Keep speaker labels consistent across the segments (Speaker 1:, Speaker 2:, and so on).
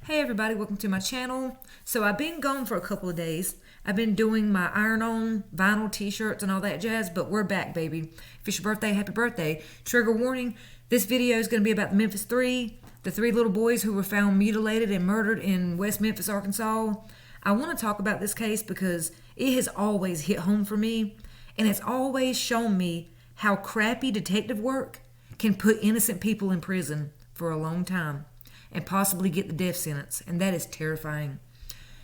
Speaker 1: Hey everybody, welcome to my channel. So I've been gone for a couple of days. I've been doing my iron-on vinyl t-shirts and all that jazz, but we're back, baby. If it's your birthday, happy birthday. Trigger warning, this video is going to be about the Memphis 3, the 3 little boys who were found mutilated and murdered in West Memphis, Arkansas. I want to talk about this case because it has always hit home for me, and it's always shown me how crappy detective work can put innocent people in prison for a long time and possibly get the death sentence, and that is terrifying.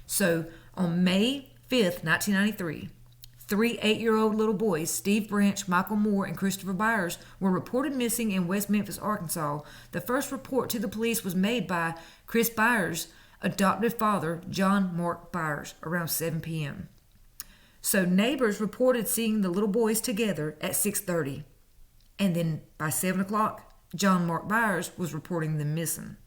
Speaker 1: So, on May 5th, 1993, 3 8-year-old little boys, Steve Branch, Michael Moore, and Christopher Byers, were reported missing in West Memphis, Arkansas. The first report to the police was made by Chris Byers' adopted father, John Mark Byers, around 7 p.m. So, neighbors reported seeing the little boys together at 6:30, and then by 7 o'clock, John Mark Byers was reporting them missing.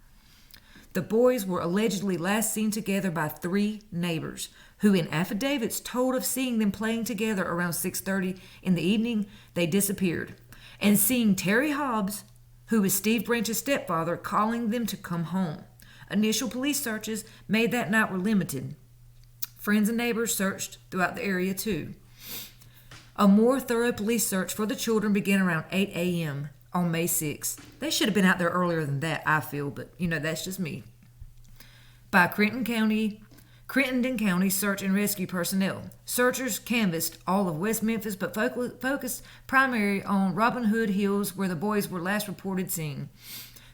Speaker 1: The boys were allegedly last seen together by 3 neighbors, who in affidavits told of seeing them playing together around 6:30 in the evening. They disappeared, and seeing Terry Hobbs, who is Steve Branch's stepfather, calling them to come home. Initial police searches made that night were limited. Friends and neighbors searched throughout the area too. A more thorough police search for the children began around 8 a.m. on May 6th. They should have been out there earlier than that, I feel, but that's just me. By Crittenden County Search and Rescue personnel. Searchers canvassed all of West Memphis, but focused primarily on Robin Hood Hills, where the boys were last reported seen.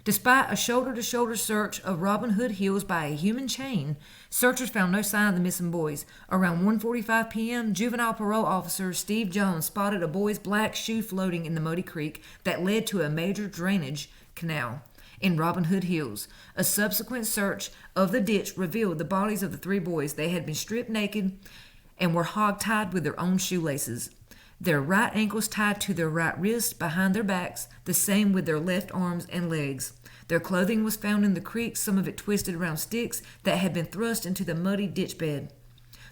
Speaker 1: Despite a shoulder-to-shoulder search of Robin Hood Hills by a human chain, searchers found no sign of the missing boys. Around 1:45 p.m., juvenile parole officer Steve Jones spotted a boy's black shoe floating in the muddy creek that led to a major drainage canal in Robin Hood Hills. A subsequent search of the ditch revealed the bodies of the 3 boys. They had been stripped naked and were hog-tied with their own shoelaces. Their right ankles tied to their right wrists behind their backs, the same with their left arms and legs. Their clothing was found in the creek, some of it twisted around sticks that had been thrust into the muddy ditch bed.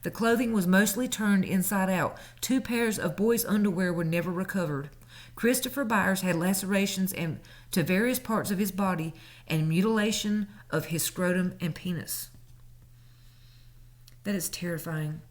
Speaker 1: The clothing was mostly turned inside out. 2 pairs of boys' underwear were never recovered. Christopher Byers had lacerations to various parts of his body and mutilation of his scrotum and penis. That is terrifying.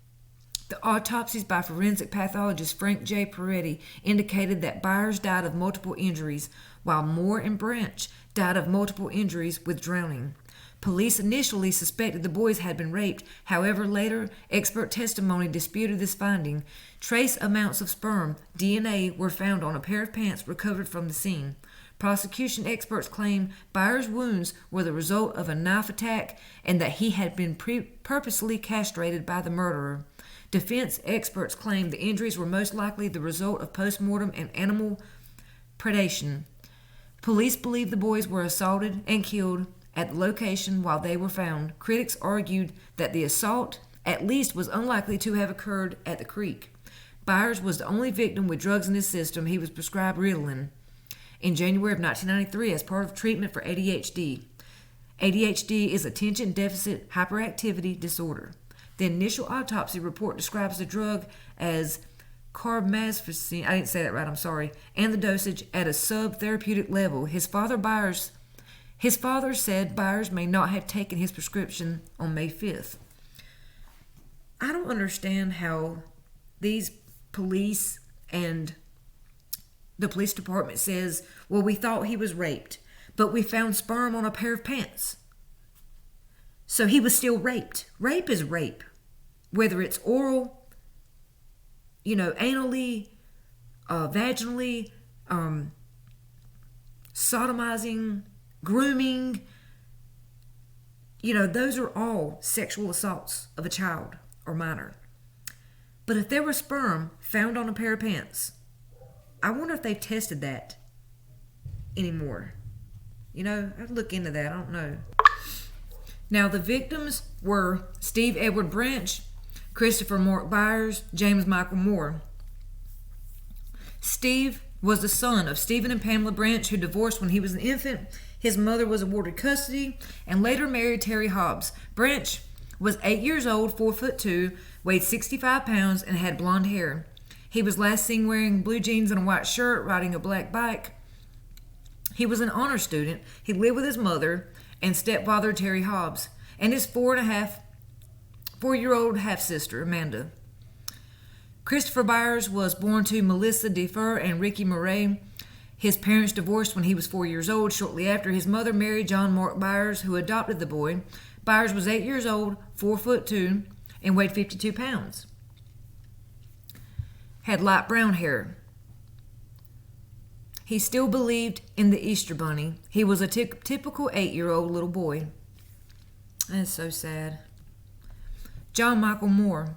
Speaker 1: The autopsies by forensic pathologist Frank J. Peretti indicated that Byers died of multiple injuries, while Moore and Branch died of multiple injuries with drowning. Police initially suspected the boys had been raped. However, later expert testimony disputed this finding. Trace amounts of sperm, DNA, were found on a pair of pants recovered from the scene. Prosecution experts claim Byers' wounds were the result of a knife attack and that he had been purposely castrated by the murderer. Defense experts claim the injuries were most likely the result of postmortem and animal predation. Police believe the boys were assaulted and killed at the location while they were found. Critics argued that the assault at least was unlikely to have occurred at the creek. Byers was the only victim with drugs in his system. He was prescribed Rowland in January of 1993 as part of treatment for ADHD. ADHD is attention deficit hyperactivity disorder. The initial autopsy report describes the drug as carbamazepine, I didn't say that right, I'm sorry, and the dosage at a sub-therapeutic level. His father said Byers may not have taken his prescription on May 5th. I don't understand how these police and the police department says, well, we thought he was raped, but we found sperm on a pair of pants. So he was still raped. Rape is rape. Whether it's oral, anally, vaginally, sodomizing, grooming, those are all sexual assaults of a child or minor. But if there was sperm found on a pair of pants, I wonder if they've tested that anymore. I'd look into that. I don't know. Now, the victims were Steve Edward Branch, Christopher Mark Byers, James Michael Moore. Steve was the son of Stephen and Pamela Branch, who divorced when he was an infant. His mother was awarded custody and later married Terry Hobbs. Branch was 8 years old, 4'2", weighed 65 pounds, and had blonde hair. He was last seen wearing blue jeans and a white shirt, riding a black bike. He was an honor student. He lived with his mother and stepfather Terry Hobbs. and his 4-year-old half-sister, Amanda. Christopher Byers was born to Melissa DeFur and Ricky Murray. His parents divorced when he was 4 years old. Shortly after, his mother married John Mark Byers, who adopted the boy. Byers was 8 years old, 4'2", and weighed 52 pounds. Had light brown hair. He still believed in the Easter Bunny. He was a typical 8-year-old little boy. That's so sad. John Michael Moore.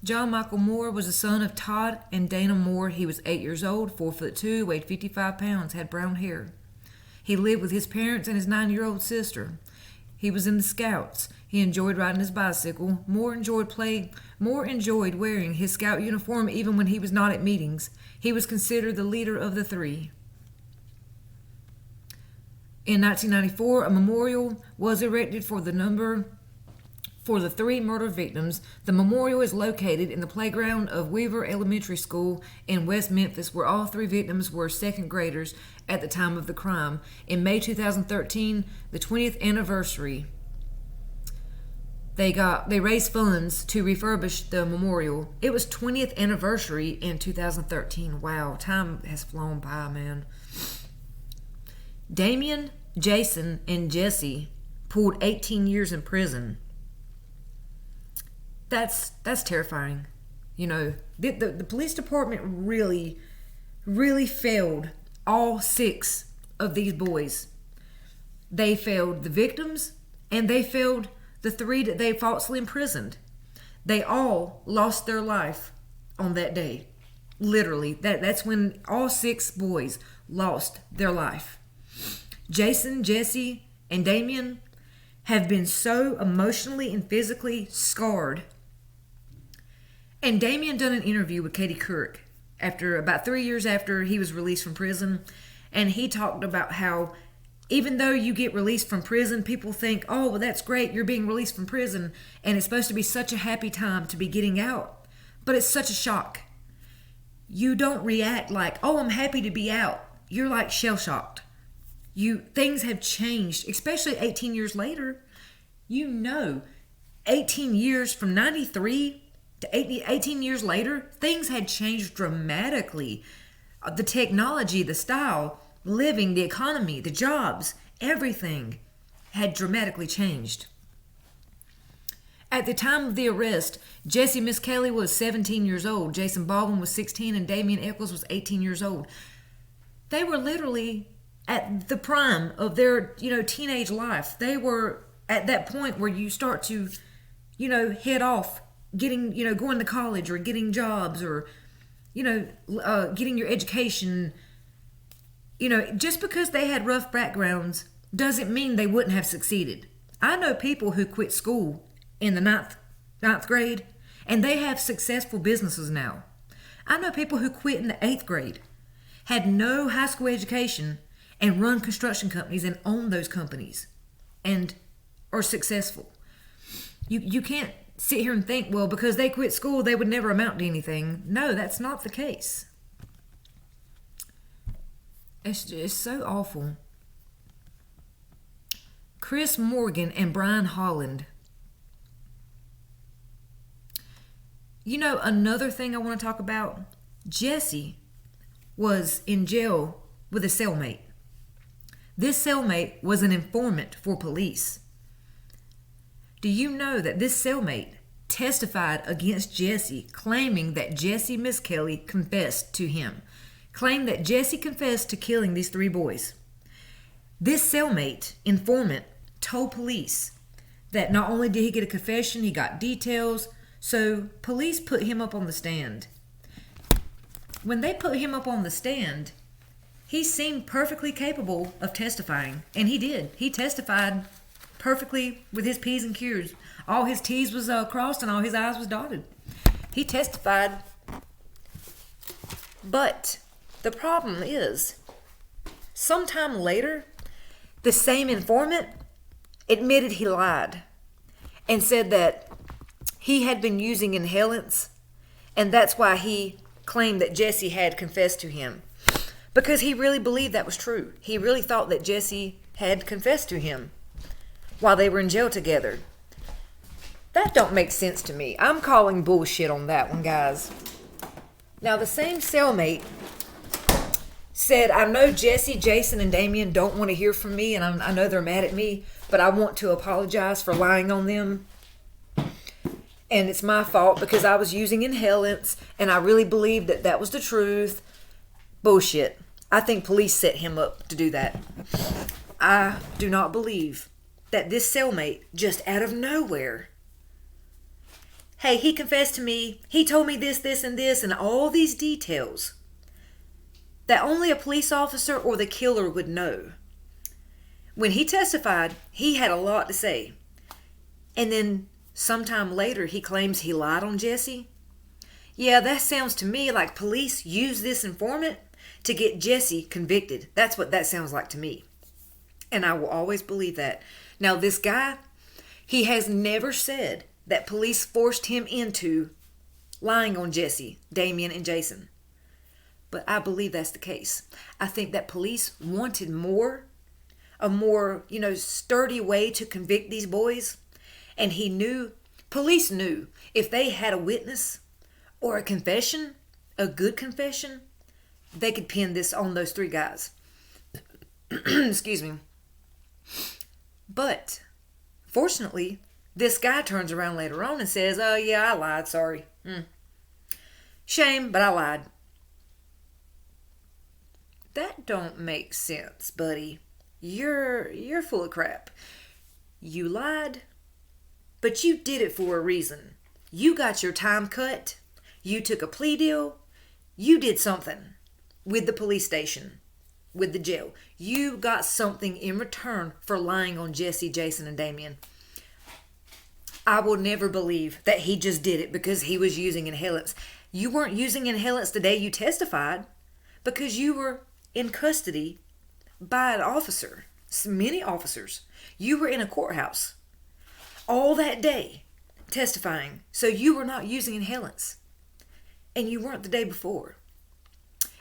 Speaker 1: John Michael Moore was the son of Todd and Dana Moore. He was 8 years old, 4'2", weighed 55 pounds, had brown hair. He lived with his parents and his 9-year-old sister. He was in the Scouts. He enjoyed riding his bicycle. Moore enjoyed wearing his Scout uniform even when he was not at meetings. He was considered the leader of the three. In 1994, a memorial was erected for the 3 murder victims. The memorial is located in the playground of Weaver Elementary School in West Memphis, where all 3 victims were second graders at the time of the crime. In May 2013, the 20th anniversary, they raised funds to refurbish the memorial. It was 20th anniversary in 2013. Wow, time has flown by, man. Damien, Jason, and Jesse pulled 18 years in prison. That's terrifying. You know, the police department really failed all 6 of these boys. They failed the victims, and they failed the 3 that they falsely imprisoned. They all lost their life on that day. Literally, that's when all 6 boys lost their life. Jason, Jesse, and Damien have been so emotionally and physically scarred. And Damien done an interview with Katie Couric about 3 years after he was released from prison, and he talked about how even though you get released from prison, people think, oh, well, that's great, you're being released from prison, and it's supposed to be such a happy time to be getting out, but it's such a shock. You don't react like, oh, I'm happy to be out. You're like shell-shocked. Things have changed, especially 18 years later. 18 years from 93 to 18 years later, things had changed dramatically. The technology, the style, living, the economy, the jobs, everything had dramatically changed. At the time of the arrest, Jesse Miss Kelly was 17 years old, Jason Baldwin was 16, and Damien Echols was 18 years old. They were literally at the prime of their, teenage life. They were at that point where you start to, head off, getting, going to college or getting jobs or, getting your education. Just because they had rough backgrounds doesn't mean they wouldn't have succeeded. I know people who quit school in the ninth grade, and they have successful businesses now. I know people who quit in the 8th grade, had no high school education, and run construction companies and own those companies and are successful. You can't sit here and think, well, because they quit school, they would never amount to anything. No, that's not the case. It's so awful. Chris Morgan and Brian Holland. Another thing I want to talk about, Jesse was in jail with a cellmate. This cellmate was an informant for police. Do you know that this cellmate testified against Jesse, claiming that Jesse Miss Kelly confessed to him? Claimed that Jesse confessed to killing these 3 boys. This cellmate, informant, told police that not only did he get a confession, he got details. So police put him up on the stand. When they put him up on the stand, he seemed perfectly capable of testifying. And he did. He testified perfectly with his P's and Q's. All his T's was crossed and all his I's was dotted. He testified. But the problem is, sometime later, the same informant admitted he lied and said that he had been using inhalants, and that's why he claimed that Jesse had confessed to him. Because he really believed that was true. He really thought that Jesse had confessed to him. while they were in jail together. That don't make sense to me. I'm calling bullshit on that one, guys. Now, the same cellmate said, I know Jesse, Jason, and Damien don't want to hear from me, and I know they're mad at me, but I want to apologize for lying on them. And it's my fault because I was using inhalants, and I really believed that that was the truth. Bullshit. I think police set him up to do that. I do not believe that this cellmate, just out of nowhere, hey, he confessed to me, he told me this, this, and this, and all these details that only a police officer or the killer would know. When he testified, he had a lot to say. And then sometime later, he claims he lied on Jesse. Yeah, that sounds to me like police used this informant to get Jesse convicted. That's what that sounds like to me. And I will always believe that. Now, this guy, he has never said that police forced him into lying on Jesse, Damien, and Jason. But I believe that's the case. I think that police wanted a more, sturdy way to convict these boys. And police knew if they had a witness or a confession, a good confession, they could pin this on those three guys. Excuse me. But, fortunately, this guy turns around later on and says, oh yeah, I lied, sorry. Shame, but I lied. That don't make sense, buddy. You're full of crap. You lied, but you did it for a reason. You got your time cut. You took a plea deal. You did something with the police station, with the jail. You got something in return for lying on Jesse, Jason, and Damien. I will never believe that he just did it because he was using inhalants. You weren't using inhalants the day you testified because you were in custody by an officer, many officers. You were in a courthouse all that day testifying. So you were not using inhalants. And you weren't the day before.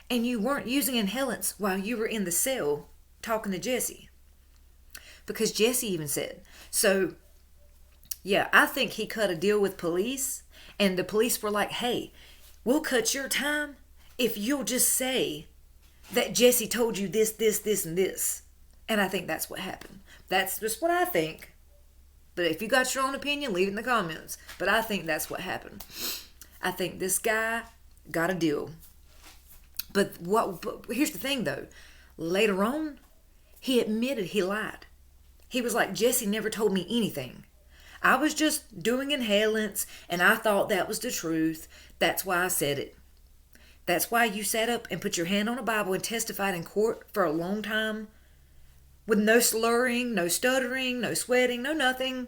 Speaker 1: And you weren't using inhalants while you were in the cell talking to Jesse. Because Jesse even said. So, yeah, I think he cut a deal with police. And the police were like, hey, we'll cut your time if you'll just say that Jesse told you this, this, this, and this. And I think that's what happened. That's just what I think. But if you got your own opinion, leave it in the comments. But I think that's what happened. I think this guy got a deal. But here's the thing, though. Later on, he admitted he lied. He was like, Jesse never told me anything. I was just doing inhalants, and I thought that was the truth. That's why I said it. That's why you sat up and put your hand on a Bible and testified in court for a long time with no slurring, no stuttering, no sweating, no nothing.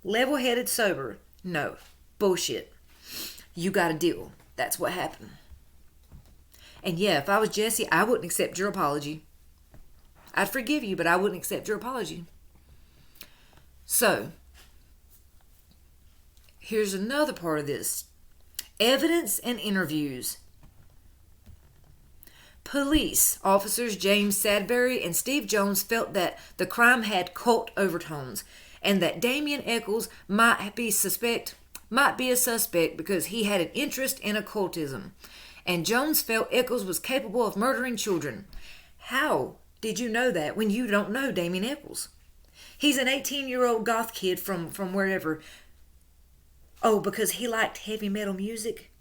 Speaker 1: Level-headed, sober. No. Bullshit. You got a deal. That's what happened. And yeah, if I was Jesse, I wouldn't accept your apology. I'd forgive you, but I wouldn't accept your apology. So, here's another part of this. Evidence and interviews. Police officers James Sadbury and Steve Jones felt that the crime had cult overtones and that Damien Echols might be a suspect because he had an interest in occultism. And Jones felt Echols was capable of murdering children. How did you know that when you don't know Damien Echols? He's an 18-year-old goth kid from wherever. Oh, because he liked heavy metal music?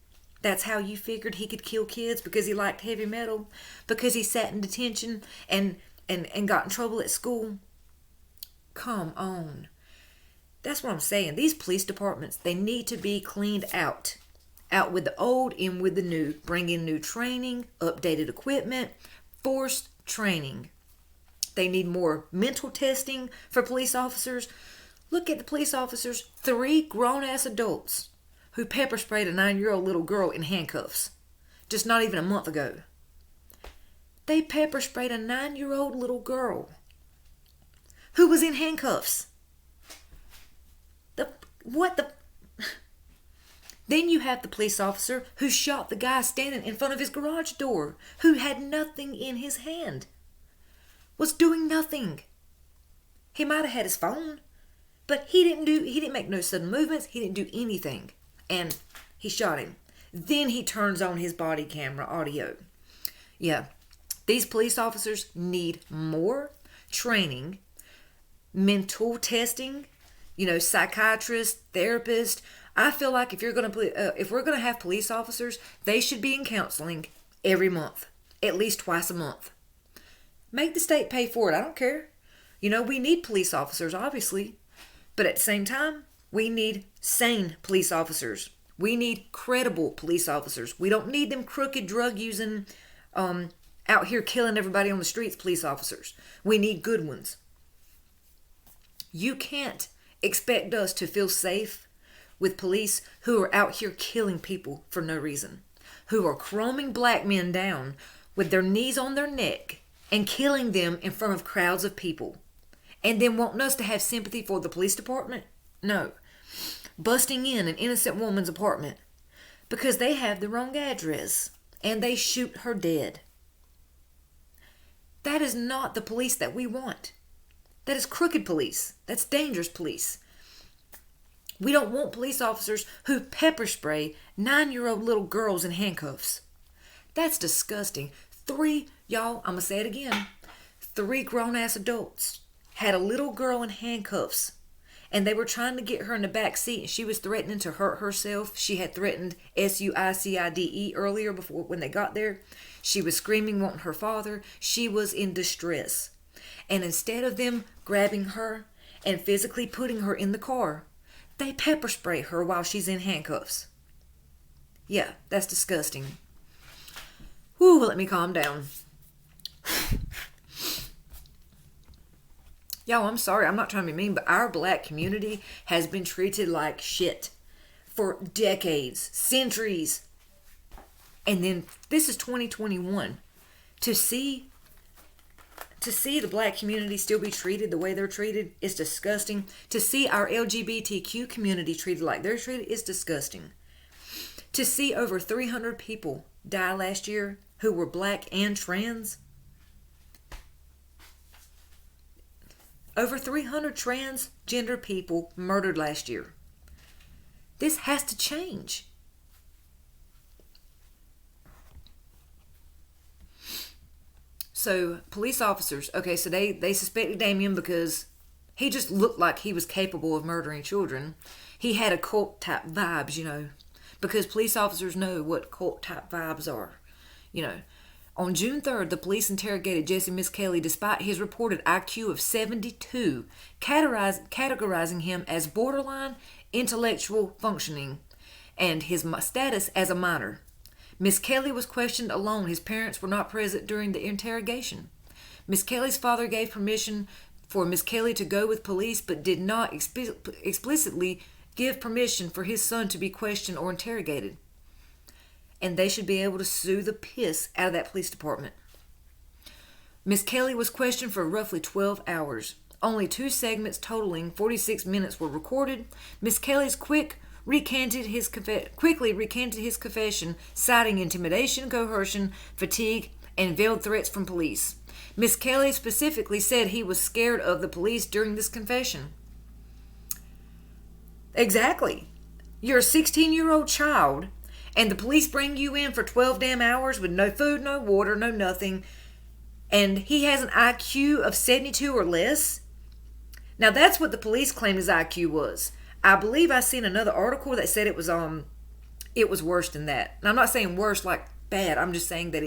Speaker 1: That's how you figured he could kill kids? Because he liked heavy metal? Because he sat in detention and got in trouble at school? Come on. That's what I'm saying. These police departments, they need to be cleaned out. Out with the old, in with the new. Bring in new training, updated equipment, forced training. They need more mental testing for police officers. Look at the police officers, 3 grown-ass adults who pepper sprayed a 9-year-old little girl in handcuffs. Just not even a month ago. They pepper sprayed a 9-year-old little girl who was in handcuffs. Then you have the police officer who shot the guy standing in front of his garage door, who had nothing in his hand. Was doing nothing. He might have had his phone, but he didn't make no sudden movements. He didn't do anything. And he shot him. Then he turns on his body camera audio. Yeah, these police officers need more training, mental testing, psychiatrists, therapists. I feel like if we're gonna have police officers, they should be in counseling every month, at least twice a month. Make the state pay for it. I don't care. We need police officers, obviously, but at the same time, we need sane police officers. We need credible police officers. We don't need them crooked, drug-using, out here killing everybody on the streets police officers. We need good ones. You can't expect us to feel safe with police who are out here killing people for no reason, who are chroming black men down with their knees on their neck and killing them in front of crowds of people, and then wanting us to have sympathy for the police department? No. Busting in an innocent woman's apartment because they have the wrong address and they shoot her dead. That is not the police that we want. That is crooked police. That's dangerous police. We don't want police officers who pepper spray 9-year-old little girls in handcuffs. That's disgusting. Y'all, I'm going to say it again. 3 grown-ass adults had a little girl in handcuffs, and they were trying to get her in the back seat, and she was threatening to hurt herself. She had threatened suicide earlier when they got there. She was screaming, wanting her father. She was in distress. And instead of them grabbing her and physically putting her in the car, they pepper spray her while she's in handcuffs. Yeah, that's disgusting. Whew, let me calm down. Y'all, I'm sorry, I'm not trying to be mean, but our black community has been treated like shit for decades, centuries. And then this is 2021. To see the black community still be treated the way they're treated is disgusting. To see our LGBTQ community treated like they're treated is disgusting. To see over 300 people die last year who were black and trans. Over 300 transgender people murdered last year. This has to change. So, police officers, okay, so they suspected Damien because he just looked like he was capable of murdering children. He had a cult-type vibes, because police officers know what cult-type vibes are, On June 3rd, the police interrogated Jesse Miskelly despite his reported IQ of 72, categorizing him as borderline intellectual functioning and his status as a minor. Miskelly was questioned alone. His parents were not present during the interrogation. Miskelly's father gave permission for Miskelly to go with police, but did not explicitly give permission for his son to be questioned or interrogated. And they should be able to sue the piss out of that police department. Miskelly was questioned for roughly 12 hours. Only 2 segments totaling 46 minutes were recorded. Miskelly's quickly recanted his confession, citing intimidation, coercion, fatigue, and veiled threats from police. Miskelly specifically said he was scared of the police during this confession. Exactly. You're a 16-year-old child, and the police bring you in for 12 damn hours with no food, no water, no nothing, and he has an IQ of 72 or less? Now that's what the police claim his IQ was. I believe I seen another article that said it was worse than that. And I'm not saying worse like bad. I'm just saying that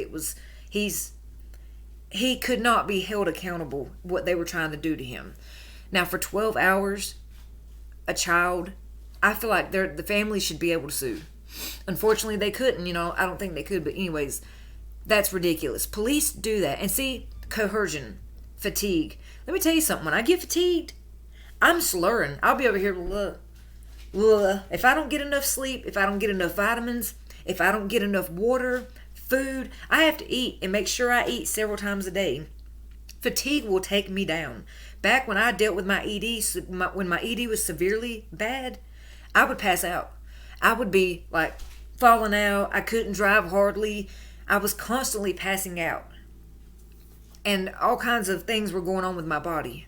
Speaker 1: he could not be held accountable what they were trying to do to him. Now for 12 hours, a child, I feel like the family should be able to sue. Unfortunately, they couldn't. I don't think they could. But anyways, that's ridiculous. Police do that. And see, coercion, fatigue. Let me tell you something. When I get fatigued, I'm slurring. I'll be over here, if I don't get enough sleep, if I don't get enough vitamins, if I don't get enough water, food, I have to eat and make sure I eat several times a day. Fatigue will take me down. Back when I dealt with my ED, when my ED was severely bad, I would pass out. I would be like falling out. I couldn't drive hardly. I was constantly passing out. And all kinds of things were going on with my body.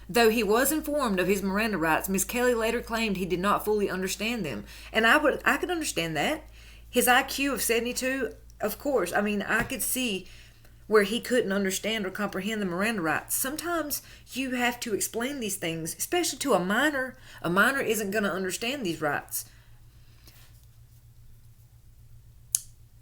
Speaker 1: Though he was informed of his Miranda rights, Miss Kelly later claimed he did not fully understand them. And I could understand that. His IQ of 72, of course. I mean, I could see where he couldn't understand or comprehend the Miranda rights. Sometimes you have to explain these things, especially to a minor. A minor isn't going to understand these rights.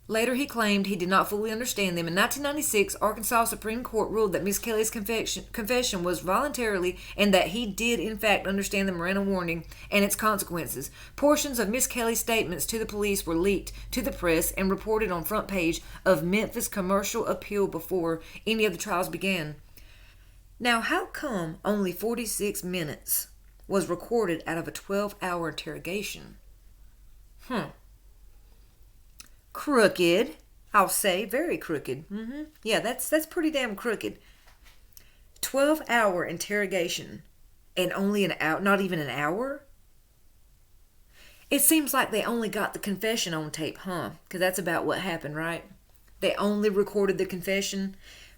Speaker 1: Later, he claimed he did not fully understand them. In 1996, Arkansas Supreme Court ruled that Miss Kelly's confession was voluntarily and that he did, in fact, understand the Miranda warning and its consequences. Portions of Miss Kelly's statements to the police were leaked to the press and reported on front page of Memphis Commercial Appeal before any of the trials began. Now, how come only 46 minutes was recorded out of a 12-hour interrogation? Crooked, I'll say, very crooked. Yeah, that's pretty damn crooked. 12-hour interrogation and only an hour, not even an hour? It seems like they only got the confession on tape, huh? Because that's about what happened, right? They only recorded the confession.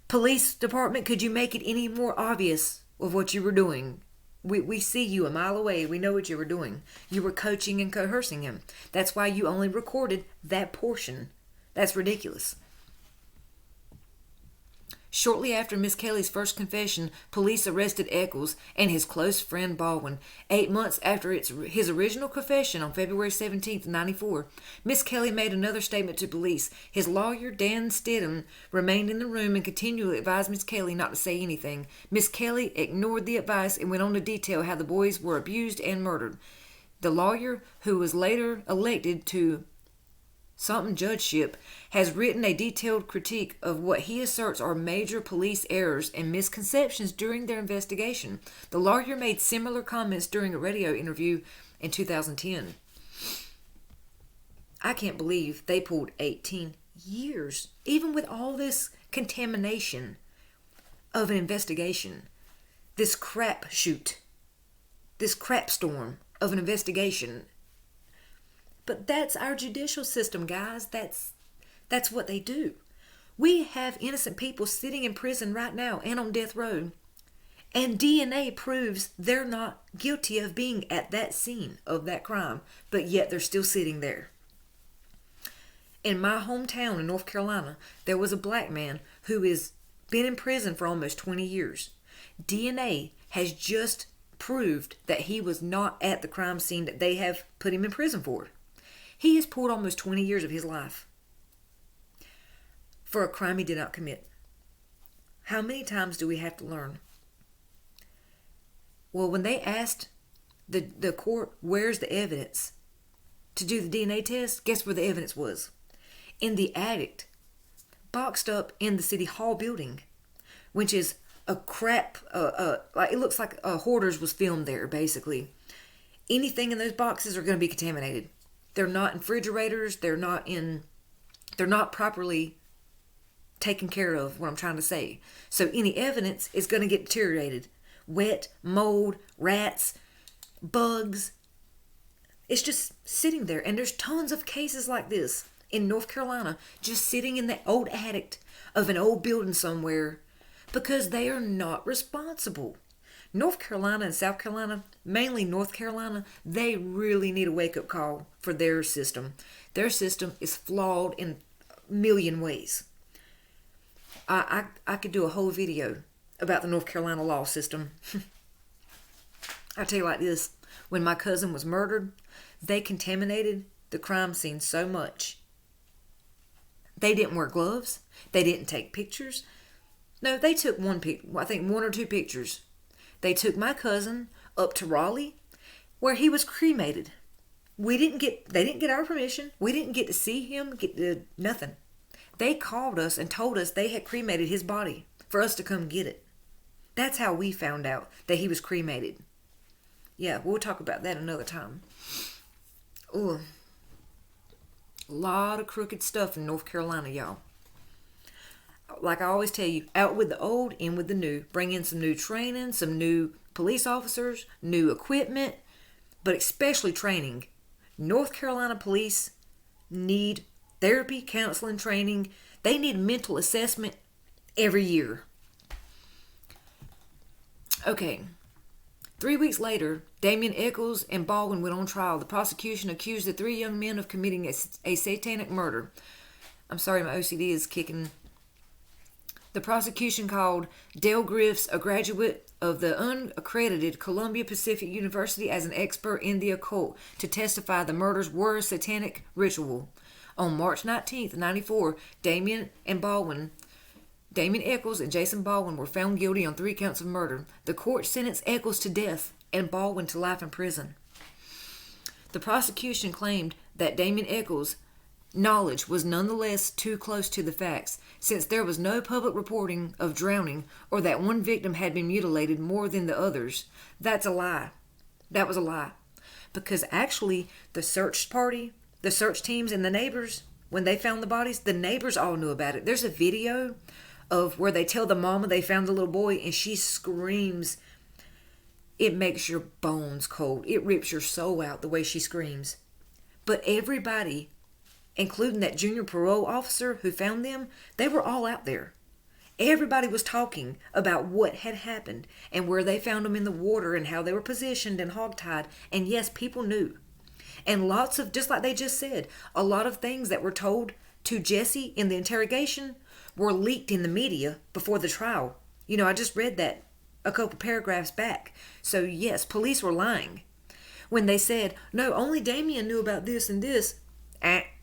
Speaker 1: Police department, could you make it any more obvious of what you were doing? We see you a mile away. We know what you were doing. You were coaching and coercing him. That's why you only recorded that portion. That's ridiculous. Shortly after Miss Kelly's first confession, police arrested Echols and his close friend Baldwin. 8 months after his original confession on February 17th, 1994, Miss Kelly made another statement to police. His lawyer, Dan Stidham, remained in the room and continually advised Miss Kelly not to say anything. Miss Kelly ignored the advice and went on to detail how the boys were abused and murdered. The lawyer, who was later elected to something judgeship, has written a detailed critique of what he asserts are major police errors and misconceptions during their investigation. The lawyer made similar comments during a radio interview in 2010. I can't believe they pulled 18 years, even with all this contamination of an investigation, this crap shoot, this crap storm of an investigation. But that's our judicial system, guys. That's what they do. We have innocent people sitting in prison right now and on death row. And DNA proves they're not guilty of being at that scene of that crime. But yet they're still sitting there. In my hometown in North Carolina, there was a black man who has been in prison for almost 20 years. DNA has just proved that he was not at the crime scene that they have put him in prison for. He has pulled almost 20 years of his life for a crime he did not commit. How many times do we have to learn? Well, when they asked the court, where's the evidence to do the DNA test, guess where the evidence was? In the attic, boxed up in the City Hall building, which is a crap, like it looks like Hoarders was filmed there, basically. Anything in those boxes are going to be contaminated. They're not in refrigerators. They're not properly taken care of, what I'm trying to say. So any evidence is going to get deteriorated. Wet, mold, rats, bugs. It's just sitting there. And there's tons of cases like this in North Carolina, just sitting in the old attic of an old building somewhere because they are not responsible. North Carolina and South Carolina, mainly North Carolina, they really need a wake-up call for their system. Their system is flawed in a million ways. I could do a whole video about the North Carolina law system. I'll tell you like this. When my cousin was murdered, they contaminated the crime scene so much. They didn't wear gloves. They didn't take pictures. No, they took one or two pictures. They took my cousin up to Raleigh, where he was cremated. They didn't get our permission. We didn't get to see him, nothing. They called us and told us they had cremated his body for us to come get it. That's how we found out that he was cremated. Yeah, we'll talk about that another time. Ooh. A lot of crooked stuff in North Carolina, y'all. Like I always tell you, out with the old, in with the new. Bring in some new training, some new police officers, new equipment, but especially training. North Carolina police need therapy, counseling, training. They need mental assessment every year. Okay. 3 weeks later, Damien, Echols, and Baldwin went on trial. The prosecution accused the 3 young men of committing a satanic murder. I'm sorry, my OCD is kicking. The prosecution called Dale Griffiths, a graduate of the unaccredited Columbia Pacific University, as an expert in the occult to testify the murders were a satanic ritual. On March 19th, 1994, Damien Echols and Jason Baldwin were found guilty on 3 counts of murder. The court sentenced Echols to death and Baldwin to life in prison. The prosecution claimed that Damien Echols' knowledge was nonetheless too close to the facts, since there was no public reporting of drowning or that one victim had been mutilated more than the others. That's a lie. That was a lie. Because actually, the search teams and the neighbors, when they found the bodies, the neighbors all knew about it. There's a video of where they tell the mama they found the little boy and she screams. It makes your bones cold. It rips your soul out the way she screams. But everybody, including that junior parole officer who found them, they were all out there. Everybody was talking about what had happened and where they found them in the water and how they were positioned and hogtied. And yes, people knew. And lots of, just like they just said, a lot of things that were told to Jesse in the interrogation were leaked in the media before the trial. You know, I just read that a couple paragraphs back. So yes, police were lying. When they said, no, only Damien knew about this and this.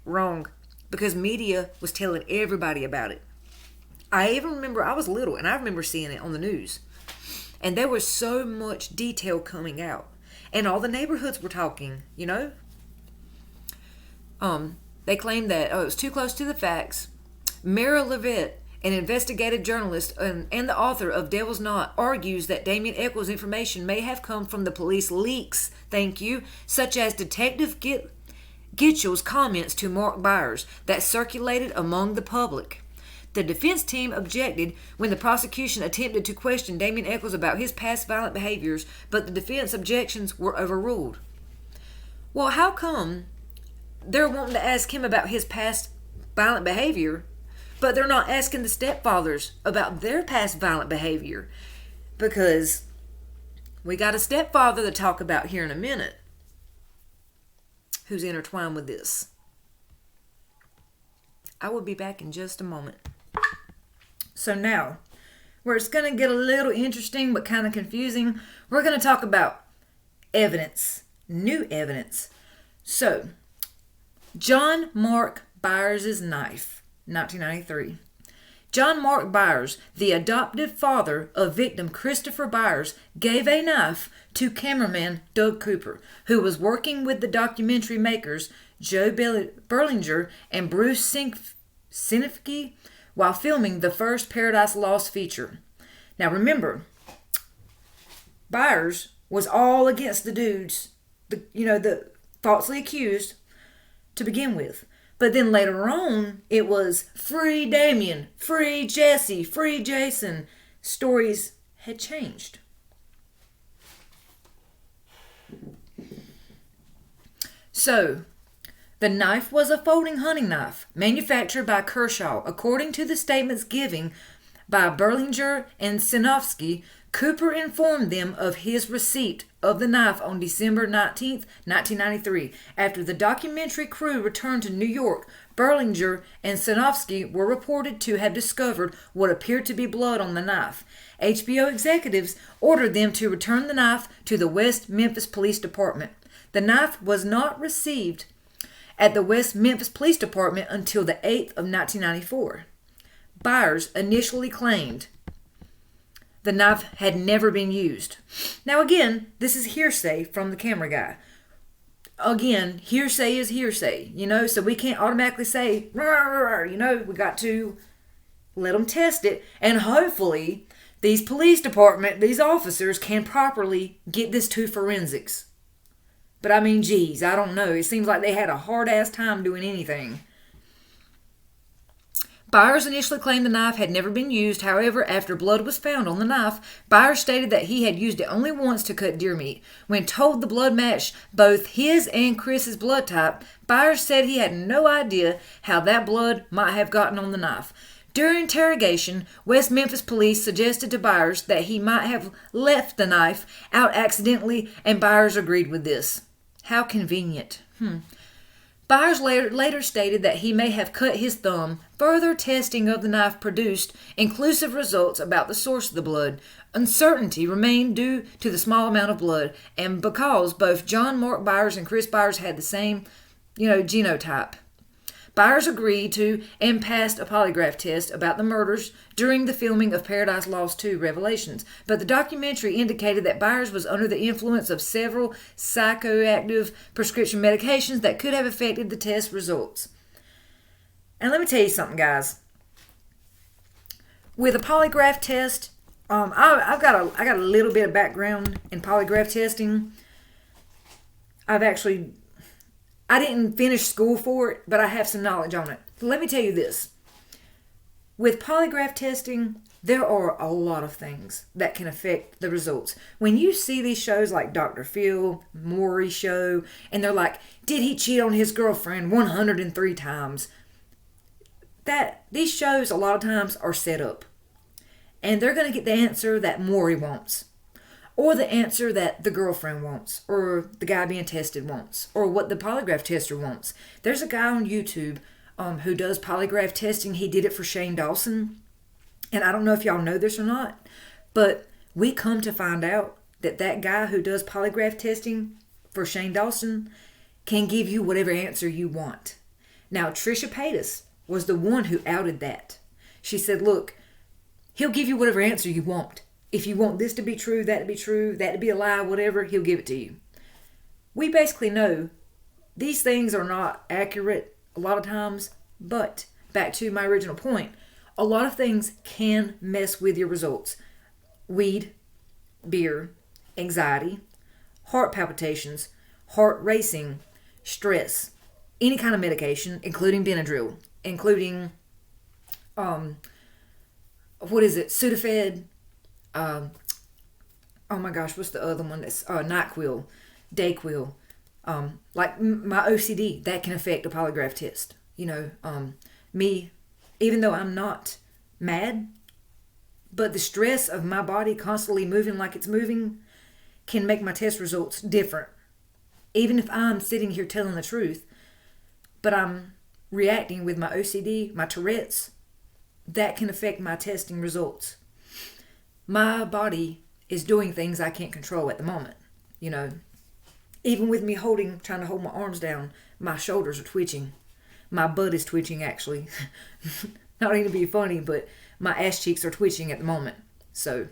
Speaker 1: Wrong. Because media was telling everybody about it. I even remember, I was little, and I remember seeing it on the news. And there was so much detail coming out. And all the neighborhoods were talking, you know. They claimed that, it was too close to the facts. Mara Levitt, an investigative journalist and the author of Devil's Knot, argues that Damien Echols' information may have come from the police leaks, such as Detective Gitchell's comments to Mark Byers that circulated among the public. The defense team objected when the prosecution attempted to question Damien Echols about his past violent behaviors, but the defense objections were overruled. Well, how come they're wanting to ask him about his past violent behavior, but they're not asking the stepfathers about their past violent behavior? Because we got a stepfather to talk about here in a minute who's intertwined with this. I will be back in just a moment. So now, where it's going to get a little interesting but kind of confusing, we're going to talk about evidence, new evidence. So, John Mark Byers' knife, 1993. John Mark Byers, the adoptive father of victim Christopher Byers, gave a knife to cameraman Doug Cooper, who was working with the documentary makers Joe Berlinger and Bruce Sinifke while filming the first Paradise Lost feature. Now remember, Byers was all against the dudes, the falsely accused to begin with. But then later on, it was free Damien, free Jesse, free Jason. Stories had changed. So, the knife was a folding hunting knife manufactured by Kershaw. According to the statements given by Berlinger and Sinofsky, Cooper informed them of his receipt of the knife on December 19th, 1993. After the documentary crew returned to New York, Berlinger and Sinofsky were reported to have discovered what appeared to be blood on the knife. HBO executives ordered them to return the knife to the West Memphis Police Department. The knife was not received at the West Memphis Police Department until the 8th of 1994. Byers initially claimed the knife had never been used. Now again, this is hearsay from the camera guy. Again, hearsay is hearsay, so we can't automatically say, we got to let them test it, and hopefully these police department, these officers can properly get this to forensics. But I mean, geez, I don't know. It seems like they had a hard-ass time doing anything. Byers initially claimed the knife had never been used. However, after blood was found on the knife, Byers stated that he had used it only once to cut deer meat. When told the blood matched both his and Chris's blood type, Byers said he had no idea how that blood might have gotten on the knife. During interrogation, West Memphis police suggested to Byers that he might have left the knife out accidentally, and Byers agreed with this. How convenient. Byers later stated that he may have cut his thumb. Further testing of the knife produced inconclusive results about the source of the blood. Uncertainty remained due to the small amount of blood, and because both John Mark Byers and Chris Byers had the same, genotype. Byers agreed to and passed a polygraph test about the murders during the filming of Paradise Lost 2 Revelations, but the documentary indicated that Byers was under the influence of several psychoactive prescription medications that could have affected the test results. And let me tell you something, guys. With a polygraph test, I got a little bit of background in polygraph testing. I didn't finish school for it, but I have some knowledge on it. So let me tell you this. With polygraph testing, there are a lot of things that can affect the results. When you see these shows like Dr. Phil, Maury show, and they're like, did he cheat on his girlfriend 103 times? These shows a lot of times are set up. And they're going to get the answer that Maury wants. Or the answer that the girlfriend wants, or the guy being tested wants, or what the polygraph tester wants. There's a guy on YouTube who does polygraph testing. He did it for Shane Dawson. And I don't know if y'all know this or not, but we come to find out that guy who does polygraph testing for Shane Dawson can give you whatever answer you want. Now, Trisha Paytas was the one who outed that. She said, look, he'll give you whatever answer you want. If you want this to be true, that to be true, that to be a lie, whatever, he'll give it to you. We basically know these things are not accurate a lot of times, but back to my original point, a lot of things can mess with your results. Weed, beer, anxiety, heart palpitations, heart racing, stress, any kind of medication, including Benadryl, including, Sudafed, oh my gosh, what's the other one? That's NyQuil, Dayquil. Like my OCD, that can affect a polygraph test. Me, even though I'm not mad, but the stress of my body constantly moving like it's moving can make my test results different. Even if I'm sitting here telling the truth, but I'm reacting with my OCD, my Tourette's, that can affect my testing results. My body is doing things I can't control at the moment. Even with me trying to hold my arms down, my shoulders are twitching. My butt is twitching, actually. Not even to be funny, but my ass cheeks are twitching at the moment. So,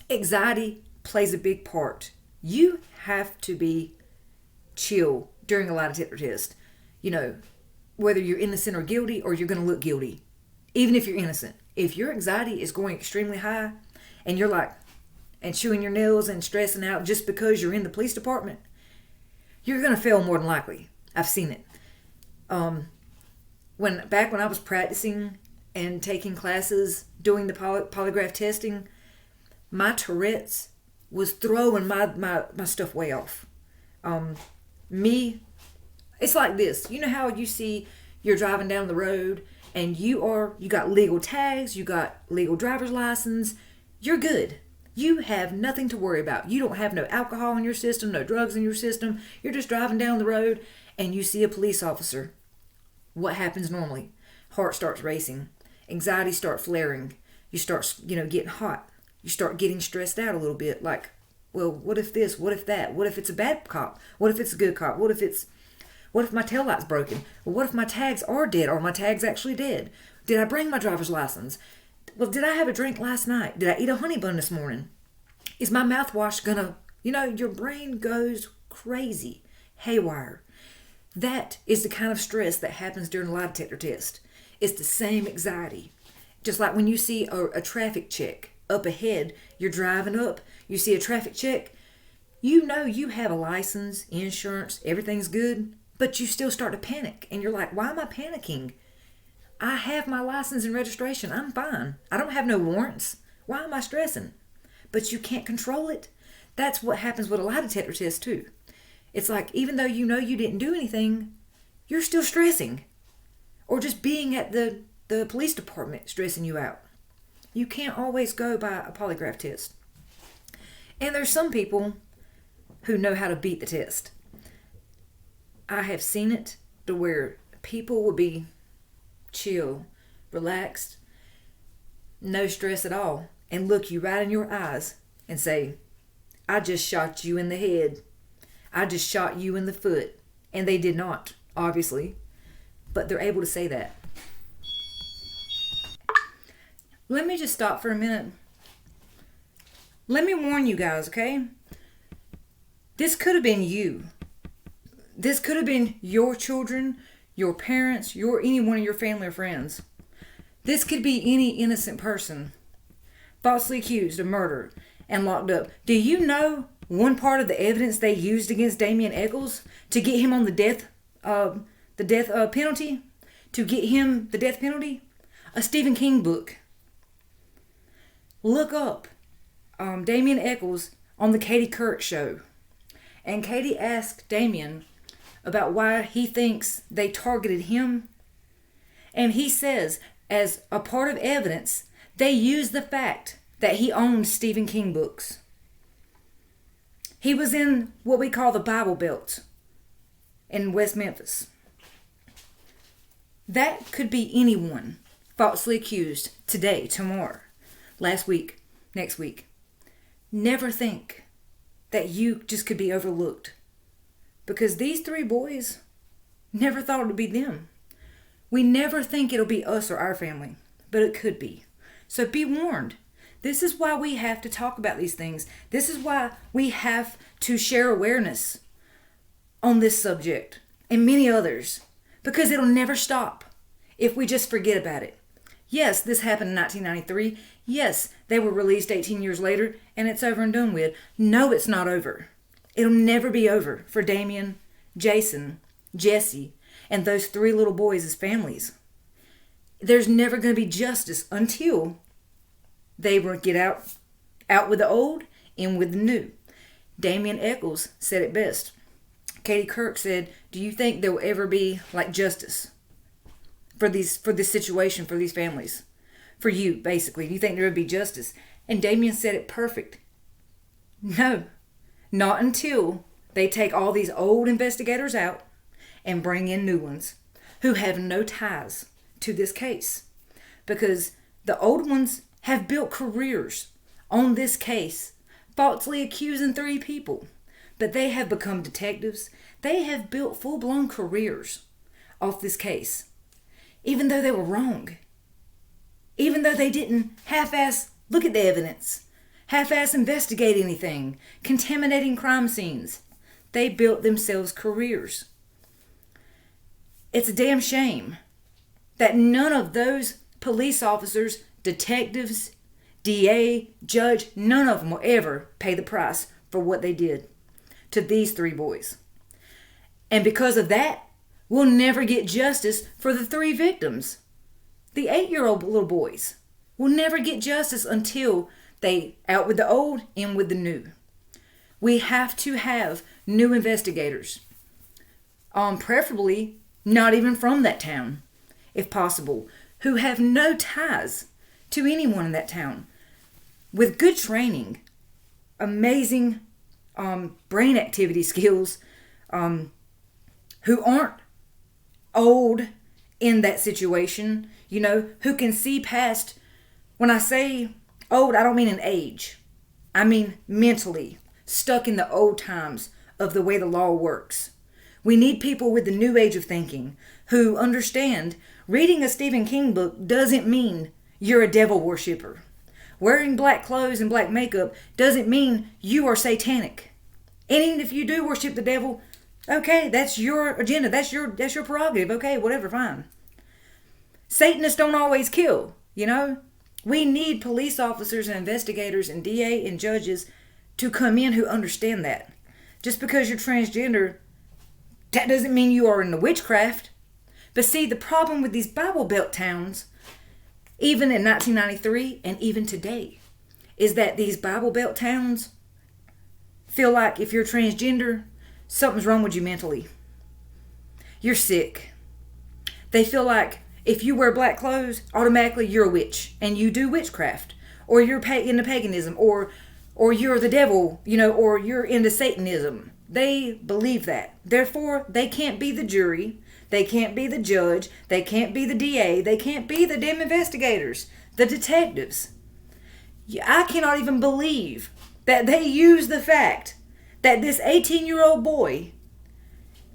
Speaker 1: anxiety plays a big part. You have to be chill during a lie detector test. Whether you're innocent or guilty, or you're going to look guilty. Even if you're innocent. If your anxiety is going extremely high, and you're like, and chewing your nails and stressing out just because you're in the police department, you're going to fail more than likely. I've seen it. Back when I was practicing and taking classes, doing the polygraph testing, my Tourette's was throwing my stuff way off. It's like this. You know how you're driving down the road and you got legal tags, you got legal driver's license, you're good. You have nothing to worry about. You don't have no alcohol in your system, no drugs in your system. You're just driving down the road and you see a police officer. What happens normally? Heart starts racing. Anxiety starts flaring. You start, getting hot. You start getting stressed out a little bit. Like, well, what if this? What if that? What if it's a bad cop? What if it's a good cop? What if my taillight's broken? Well, what if my tags are dead? Or my tag's actually dead? Did I bring my driver's license? Well, did I have a drink last night? Did I eat a honey bun this morning? Is my mouthwash gonna... your brain goes crazy, haywire. That is the kind of stress that happens during a lie detector test. It's the same anxiety. Just like when you see a traffic check up ahead, you're driving up, you see a traffic check, you have a license, insurance, everything's good, but you still start to panic. And you're like, why am I panicking? I have my license and registration. I'm fine. I don't have no warrants. Why am I stressing? But you can't control it. That's what happens with a lie detector test too. It's like, even though you didn't do anything, you're still stressing. or just being at the police department stressing you out. You can't always go by a polygraph test. And there's some people who know how to beat the test. I have seen it to where people will be chill, relaxed, no stress at all, and look you right in your eyes and say, I just shot you in the head. I just shot you in the foot. And they did not, obviously. But they're able to say that. Let me just stop for a minute. Let me warn you guys, okay? This could have been you. This could have been your children, your parents, any one of your family or friends. This could be any innocent person falsely accused of murder and locked up. Do you know one part of the evidence they used against Damien Echols to get him on the death penalty? To get him the death penalty? A Stephen King book. Look up Damien Echols on the Katie Couric show. And Katie asked Damien about why he thinks they targeted him. And he says, as a part of evidence, they used the fact that he owned Stephen King books. He was in what we call the Bible Belt in West Memphis. That could be anyone falsely accused today, tomorrow, last week, next week. Never think that you just could be overlooked. Because these three boys never thought it would be them. We never think it'll be us or our family, but it could be. So be warned. This is why we have to talk about these things. This is why we have to share awareness on this subject and many others. Because it'll never stop if we just forget about it. Yes, this happened in 1993. Yes, they were released 18 years later and it's over and done with. No, it's not over. It'll never be over for Damien, Jason, Jesse, and those three little boys as families. There's never going to be justice until they get out with the old, in with the new. Damien Echols said it best. Katie Couric said, do you think there will ever be justice for this situation, for these families? For you, basically. Do you think there would be justice? And Damien said it perfect. No. Not until they take all these old investigators out and bring in new ones who have no ties to this case. Because the old ones have built careers on this case, falsely accusing three people. But they have become detectives. They have built full-blown careers off this case. Even though they were wrong. Even though they didn't half-ass look at the evidence. Half-ass investigate anything, contaminating crime scenes. They built themselves careers. It's a damn shame that none of those police officers, detectives, DA, judge, none of them will ever pay the price for what they did to these three boys. And because of that, we'll never get justice for the three victims. The 8-year-old little boys will never get justice until they out with the old, in with the new. We have to have new investigators. Preferably not even from that town, if possible, who have no ties to anyone in that town. With good training, amazing brain activity skills, who aren't old in that situation, who can see past. When I say old, I don't mean in age. I mean mentally, stuck in the old times of the way the law works. We need people with the new age of thinking who understand reading a Stephen King book doesn't mean you're a devil worshiper. Wearing black clothes and black makeup doesn't mean you are satanic. And even if you do worship the devil, okay, that's your agenda. That's your prerogative. Okay, whatever, fine. Satanists don't always kill, We need police officers and investigators and DA and judges to come in who understand that. Just because you're transgender, that doesn't mean you are in the witchcraft. But see, the problem with these Bible Belt towns, even in 1993 and even today, is that these Bible Belt towns feel like if you're transgender, something's wrong with you mentally. You're sick. They feel like if you wear black clothes, automatically you're a witch and you do witchcraft, or you're into paganism, or you're the devil, or you're into Satanism. They believe that. Therefore, they can't be the jury. They can't be the judge. They can't be the DA. They can't be the damn investigators, the detectives. I cannot even believe that they use the fact that this 18-year-old boy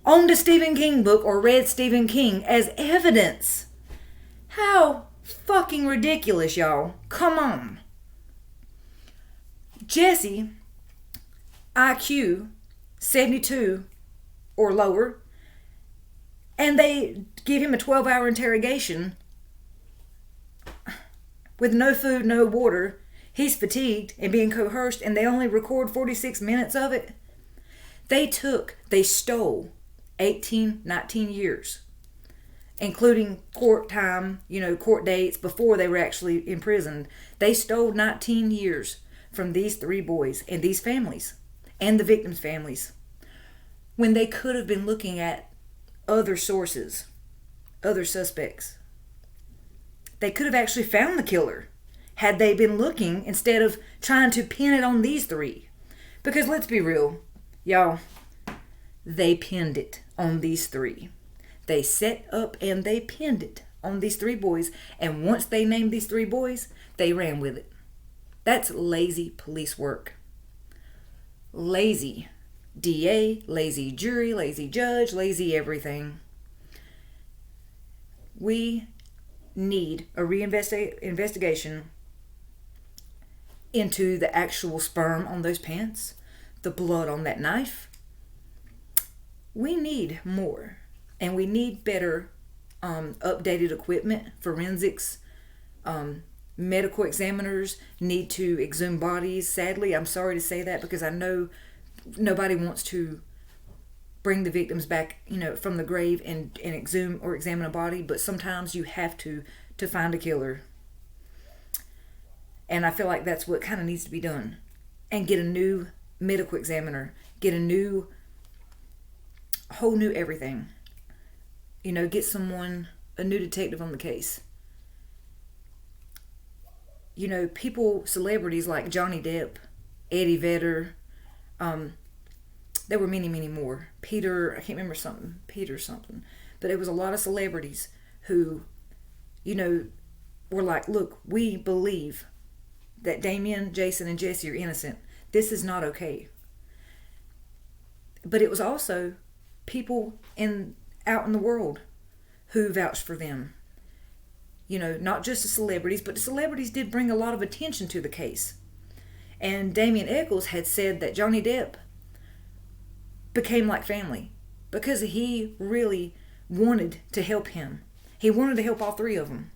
Speaker 1: owned a Stephen King book or read Stephen King as evidence. How fucking ridiculous, y'all. Come on. Jesse, IQ 72 or lower, and they give him a 12-hour interrogation with no food, no water. He's fatigued and being coerced, and they only record 46 minutes of it. They stole 18, 19 years, including court time, court dates before they were actually imprisoned. They stole 19 years from these 3 boys and these families and the victims' families, when they could have been looking at other sources, other suspects. They could have actually found the killer had they been looking instead of trying to pin it on these 3. Because let's be real, y'all, they pinned it on these 3. They set up and they pinned it on these 3 boys, and once they named these 3 boys, they ran with it. That's lazy police work. Lazy DA, lazy jury, lazy judge, lazy everything. We need a investigation into the actual sperm on those pants, the blood on that knife. We need more, and we need better updated equipment. Forensics, medical examiners need to exhume bodies. Sadly, I'm sorry to say that, because I know nobody wants to bring the victims back, from the grave and exhume or examine a body, but sometimes you have to find a killer. And I feel like that's what kind of needs to be done. And get a new medical examiner, get a whole new everything. Get a new detective on the case. Celebrities like Johnny Depp, Eddie Vedder, there were many, many more. Peter, I can't remember Peter something. But it was a lot of celebrities who, were like, look, we believe that Damien, Jason, and Jesse are innocent. This is not okay. But it was also people out in the world who vouched for them. Not just the celebrities, but the celebrities did bring a lot of attention to the case. And Damien Echols had said that Johnny Depp became like family because he really wanted to help him. He wanted to help all 3 of them.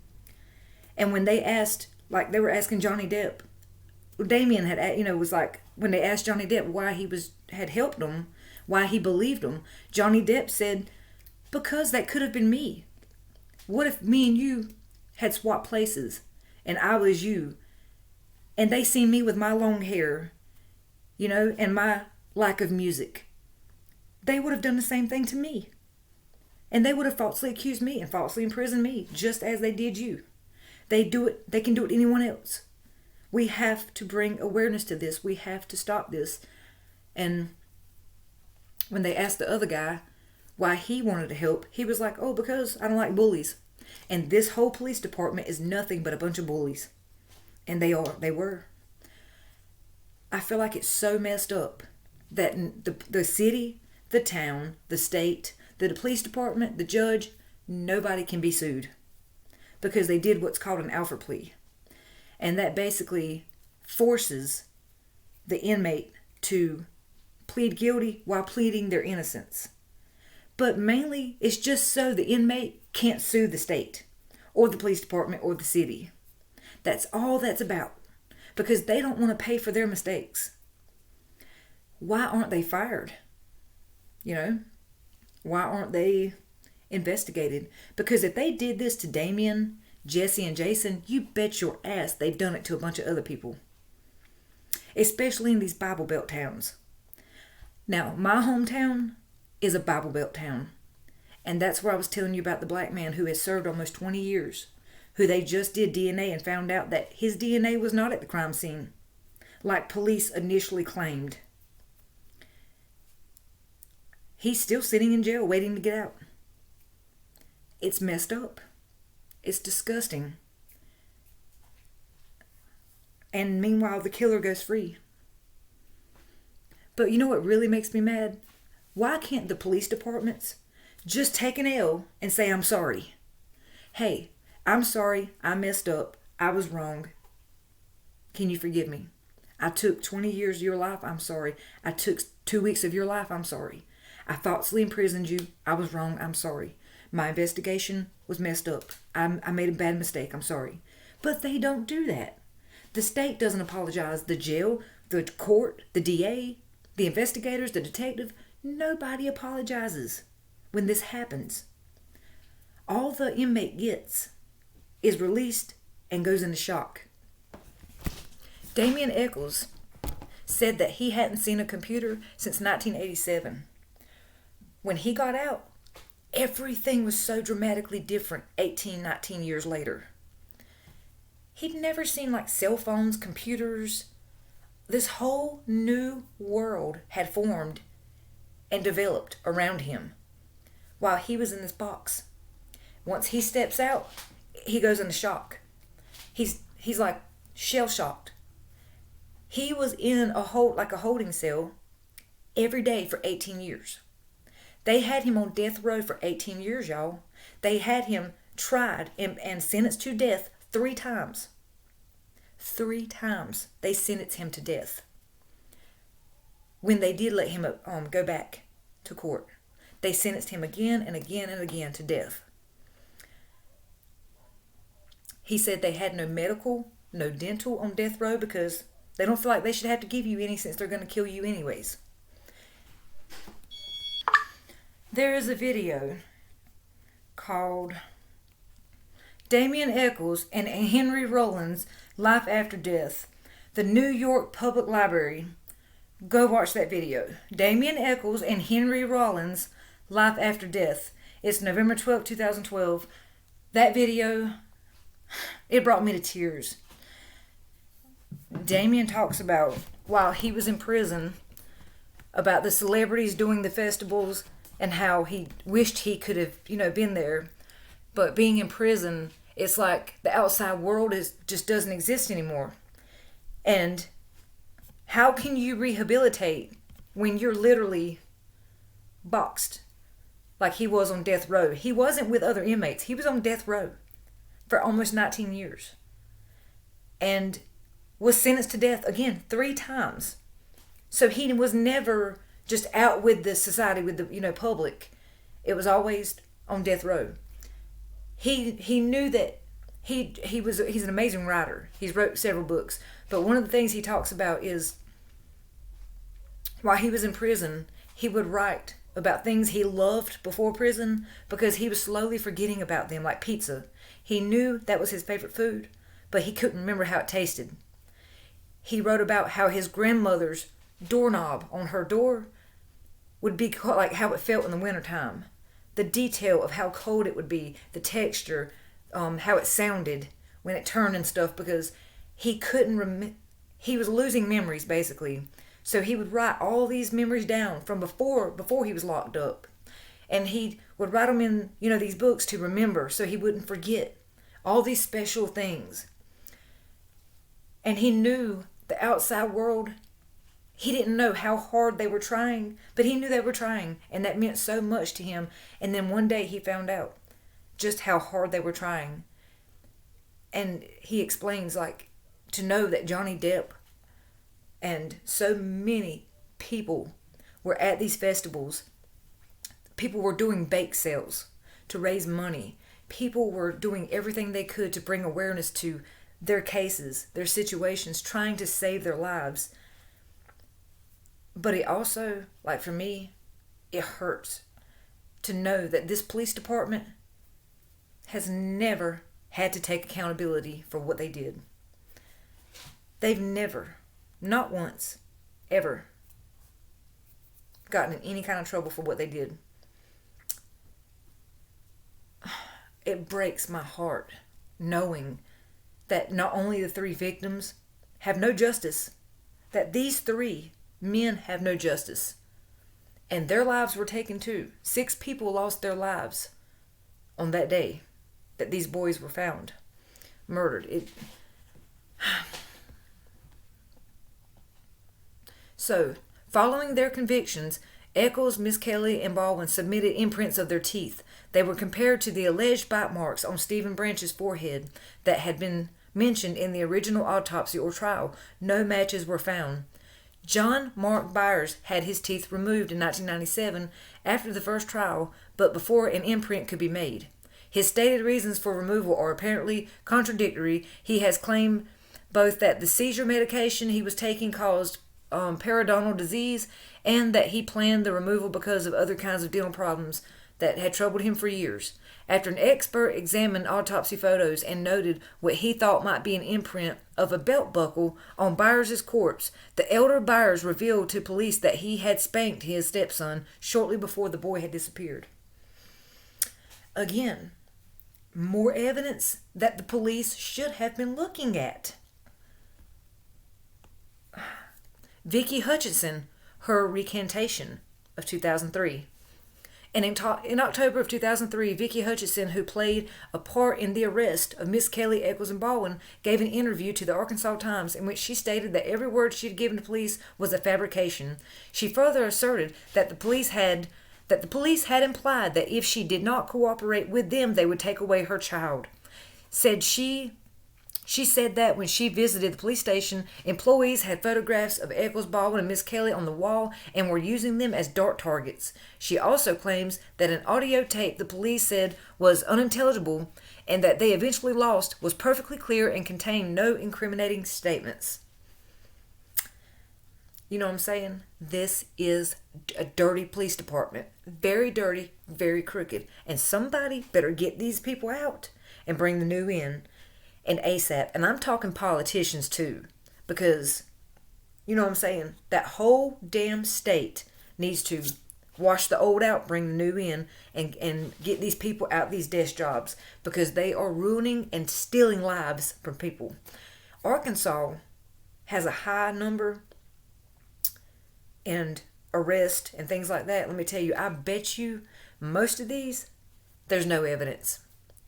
Speaker 1: And when they asked, they were asking Johnny Depp, Damien had, was like, when they asked Johnny Depp why he had helped them, why he believed them, Johnny Depp said, because that could have been me. What if me and you had swapped places and I was you, and they seen me with my long hair, and my lack of music? They would have done the same thing to me. And they would have falsely accused me and falsely imprisoned me, just as they did you. They can do it to anyone else. We have to bring awareness to this. We have to stop this. And when they asked the other guy why he wanted to help, he was like, oh, because I don't like bullies. And this whole police department is nothing but a bunch of bullies. And they were. I feel like it's so messed up that the city, the town, the state, the police department, the judge, nobody can be sued. Because they did what's called an alpha plea. And that basically forces the inmate to plead guilty while pleading their innocence. But mainly, it's just so the inmate can't sue the state, or the police department, or the city. That's all that's about. Because they don't want to pay for their mistakes. Why aren't they fired? Why aren't they investigated? Because if they did this to Damien, Jesse, and Jason, you bet your ass they've done it to a bunch of other people. Especially in these Bible Belt towns. Now, my hometown is a Bible Belt town. And that's where I was telling you about the black man who has served almost 20 years, who they just did DNA and found out that his DNA was not at the crime scene, like police initially claimed. He's still sitting in jail waiting to get out. It's messed up. It's disgusting. And meanwhile, the killer goes free. But you know what really makes me mad? Why can't the police departments just take an L and say, I'm sorry? Hey, I'm sorry. I messed up. I was wrong. Can you forgive me? I took 20 years of your life. I'm sorry. I took 2 weeks of your life. I'm sorry. I falsely imprisoned you. I was wrong. I'm sorry. My investigation was messed up. I made a bad mistake. I'm sorry. But they don't do that. The state doesn't apologize. The jail, the court, the DA, the investigators, the detective, nobody apologizes when this happens. All the inmate gets is released and goes into shock. Damien Echols said that he hadn't seen a computer since 1987. When he got out, everything was so dramatically different 18, 19 years later. He'd never seen like cell phones, computers. This whole new world had formed and developed around him while he was in this box. Once he steps out, he goes into shock. He's like shell-shocked. He was in a holding cell every day for 18 years. They had him on death row for 18 years, y'all. They had him tried and sentenced to death 3 times. 3 times they sentenced him to death. When they did let him go back to court, they sentenced him again and again and again to death. He said they had no medical, no dental on death row because they don't feel like they should have to give you any since they're going to kill you anyways. There is a video called Damien Echols and Henry Rowland's Life After Death, the New York Public Library. Go watch that video. Damien Echols and Henry Rowland's Life After Death. It's November 12, 2012. That video, it brought me to tears. Damien talks about, while he was in prison, about the celebrities doing the festivals and how he wished he could have, been there. But being in prison, it's like the outside world just doesn't exist anymore. And how can you rehabilitate when you're literally boxed like he was on death row? He wasn't with other inmates. He was on death row for almost 19 years. And was sentenced to death again 3 times. So he was never just out with the society, with the public. It was always on death row. He knew that he's an amazing writer. He's wrote several books. But one of the things he talks about is while he was in prison, he would write about things he loved before prison because he was slowly forgetting about them, like pizza. He knew that was his favorite food, but he couldn't remember how it tasted. He wrote about how his grandmother's doorknob on her door would be like how it felt in the wintertime. The detail of how cold it would be, the texture, how it sounded when it turned and stuff, because he couldn't he was losing memories basically. So he would write all these memories down from before he was locked up. And he would write them in, these books to remember so he wouldn't forget all these special things. And he knew the outside world, he didn't know how hard they were trying, but he knew they were trying, and that meant so much to him. And then one day he found out just how hard they were trying. And he explains, to know that Johnny Depp and so many people were at these festivals. People were doing bake sales to raise money. People were doing everything they could to bring awareness to their cases, their situations, trying to save their lives. But it also, for me, it hurts to know that this police department has never had to take accountability for what they did. They've never, not once, ever, gotten in any kind of trouble for what they did. it breaks my heart knowing that not only the 3 victims have no justice, that these 3 men have no justice. And their lives were taken too. 6 people lost their lives on that day that these boys were found murdered. So, following their convictions, Echols, Miss Kelly, and Baldwin submitted imprints of their teeth. They were compared to the alleged bite marks on Stephen Branch's forehead that had been mentioned in the original autopsy or trial. No matches were found. John Mark Byers had his teeth removed in 1997 after the first trial, but before an imprint could be made. His stated reasons for removal are apparently contradictory. He has claimed both that the seizure medication he was taking caused periodontal disease and that he planned the removal because of other kinds of dental problems that had troubled him for years. After an expert examined autopsy photos and noted what he thought might be an imprint of a belt buckle on Byers' corpse, the elder Byers revealed to police that he had spanked his stepson shortly before the boy had disappeared. Again, more evidence that the police should have been looking at. Vicky Hutchinson, her recantation of 2003. And in October of 2003, Vicky Hutchinson, who played a part in the arrest of Miss Kelly, Echols, and Baldwin, gave an interview to the Arkansas Times in which she stated that every word she had given to police was a fabrication. She further asserted that the police had implied that if she did not cooperate with them, they would take away her child. She said that when she visited the police station, employees had photographs of Echols, Baldwin, and Miss Kelly on the wall and were using them as dart targets. She also claims that an audio tape the police said was unintelligible and that they eventually lost was perfectly clear and contained no incriminating statements. You know what I'm saying? This is a dirty police department. Very dirty, very crooked. And somebody better get these people out and bring the new in. And ASAP. And I'm talking politicians too. Because, you know what I'm saying? That whole damn state needs to wash the old out, bring the new in, and get these people out these desk jobs. Because they are ruining and stealing lives from people. Arkansas has a high number and arrest and things like that. Let me tell you, I bet you most of these, there's no evidence.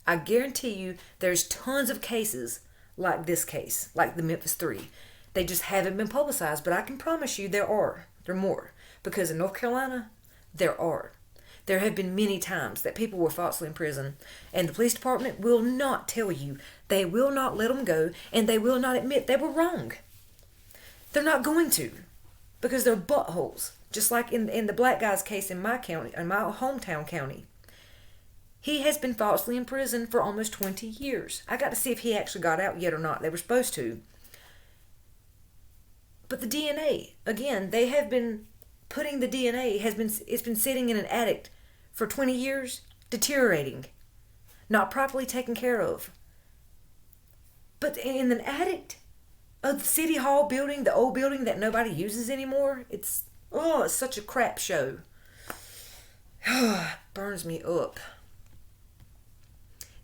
Speaker 1: I guarantee you there's tons of cases like this case, like the Memphis 3. They just haven't been publicized, but I can promise you there are. There are more. Because in North Carolina, there are. There have been many times that people were falsely imprisoned, and the police department will not tell you. They will not let them go, and they will not admit they were wrong. They're not going to, because they're buttholes. Just like in the black guy's case in my county, in my hometown county. He has been falsely imprisoned for almost 20 years. I got to see if he actually got out yet or not. They were supposed to. But the DNA, again, they have been putting the DNA, it's been sitting in an attic for 20 years, deteriorating, not properly taken care of. But in an attic of the City Hall building, the old building that nobody uses anymore, it's such a crap show. Burns me up.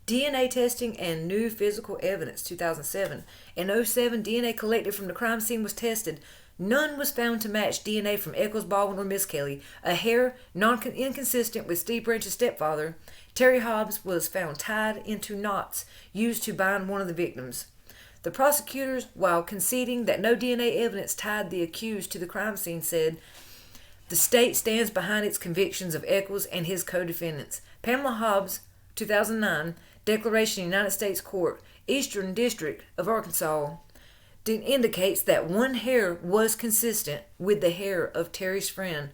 Speaker 1: DNA testing and new physical evidence, 2007. In 2007, DNA collected from the crime scene was tested. None was found to match DNA from Echols, Baldwin, or Miss Kelly. A hair inconsistent with Steve Branch's stepfather. Terry Hobbs was found tied into knots used to bind one of the victims. The prosecutors, while conceding that no DNA evidence tied the accused to the crime scene, said the state stands behind its convictions of Echols and his co-defendants. Pamela Hobbs, 2009, Declaration, United States Court, Eastern District of Arkansas, indicates that one hair was consistent with the hair of Terry's friend,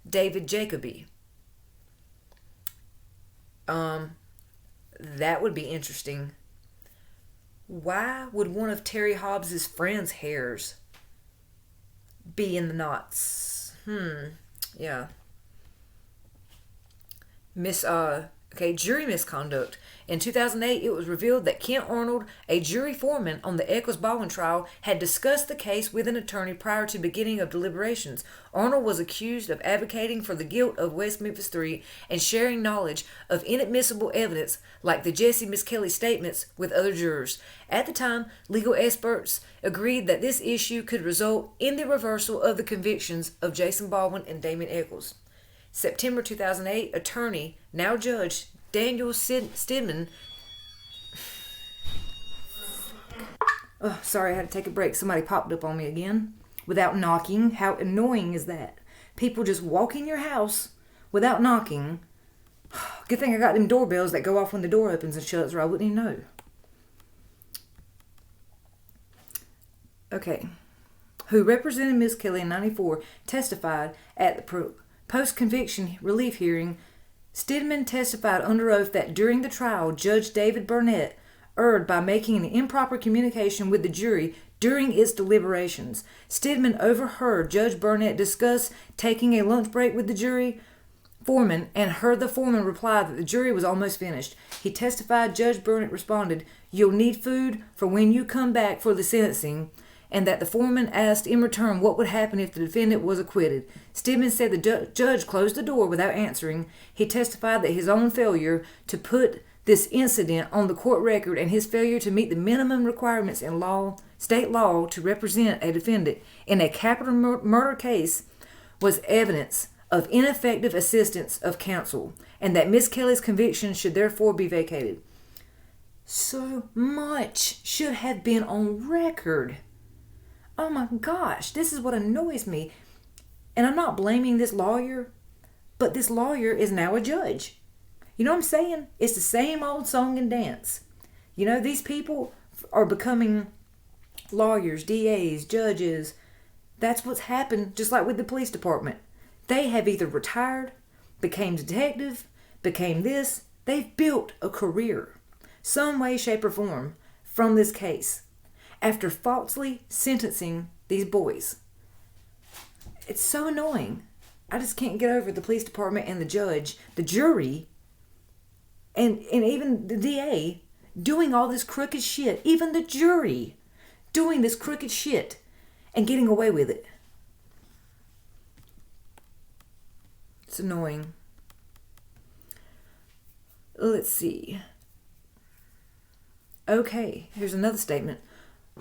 Speaker 1: David Jacoby. That would be interesting. Why would one of Terry Hobbs's friend's hairs be in the knots? Yeah. Miss Okay, jury misconduct. In 2008, it was revealed that Kent Arnold, a jury foreman on the Echols Baldwin trial, had discussed the case with an attorney prior to beginning of deliberations. Arnold was accused of advocating for the guilt of West Memphis 3 and sharing knowledge of inadmissible evidence like the Jesse Miss Kelly statements with other jurors. At the time, legal experts agreed that this issue could result in the reversal of the convictions of Jason Baldwin and Damien Echols. September 2008, attorney, now judge, Daniel Stidman. Oh, sorry, I had to take a break. Somebody popped up on me again without knocking. How annoying is that? People just walk in your house without knocking. Good thing I got them doorbells that go off when the door opens and shuts, or I wouldn't even know. Okay. Who represented Miss Kelly in 94 testified at the post-conviction relief hearing. Stidman testified under oath that during the trial, Judge David Burnett erred by making an improper communication with the jury during its deliberations. Stidman overheard Judge Burnett discuss taking a lunch break with the jury foreman and heard the foreman reply that the jury was almost finished. He testified Judge Burnett responded, "You'll need food for when you come back for the sentencing," and that the foreman asked in return what would happen if the defendant was acquitted. Stidman said the judge closed the door without answering. He testified that his own failure to put this incident on the court record and his failure to meet the minimum requirements in state law to represent a defendant in a capital murder case was evidence of ineffective assistance of counsel, and that Miss Kelly's conviction should therefore be vacated. So much should have been on record. Oh my gosh, this is what annoys me. And I'm not blaming this lawyer, but this lawyer is now a judge. You know what I'm saying? It's the same old song and dance. You know, these people are becoming lawyers, DAs, judges. That's what's happened, just like with the police department. They have either retired, became detective, became this. They've built a career, some way, shape, or form, from this case, after falsely sentencing these boys. It's so annoying. I just can't get over the police department and the judge, the jury, and even the DA doing all this crooked shit. Even the jury doing this crooked shit and getting away with it. It's annoying. Let's see. Okay, here's another statement.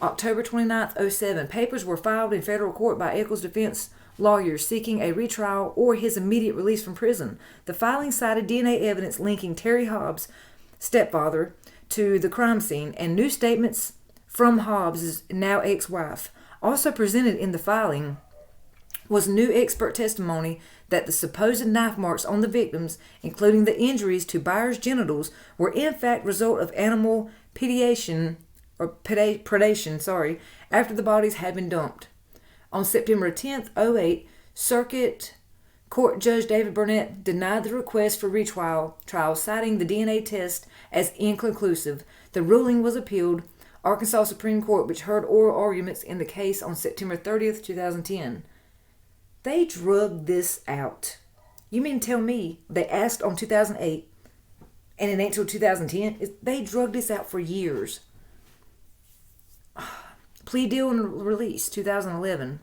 Speaker 1: October 29th, 2007. Papers were filed in federal court by Echols' defense lawyers seeking a retrial or his immediate release from prison. The filing cited DNA evidence linking Terry Hobbs' stepfather to the crime scene and new statements from Hobbs' now ex-wife. Also presented in the filing was new expert testimony that the supposed knife marks on the victims, including the injuries to Byers' genitals, were in fact result of animal predation, after the bodies had been dumped. On September 10th, 2008, Circuit Court Judge David Burnett denied the request for retrial, citing the DNA test as inconclusive. The ruling was appealed. Arkansas Supreme Court, which heard oral arguments in the case on September 30th, 2010. They drugged this out. You mean tell me they asked on 2008 and it ain't till 2010? They drugged this out for years. Plea deal and release, 2011.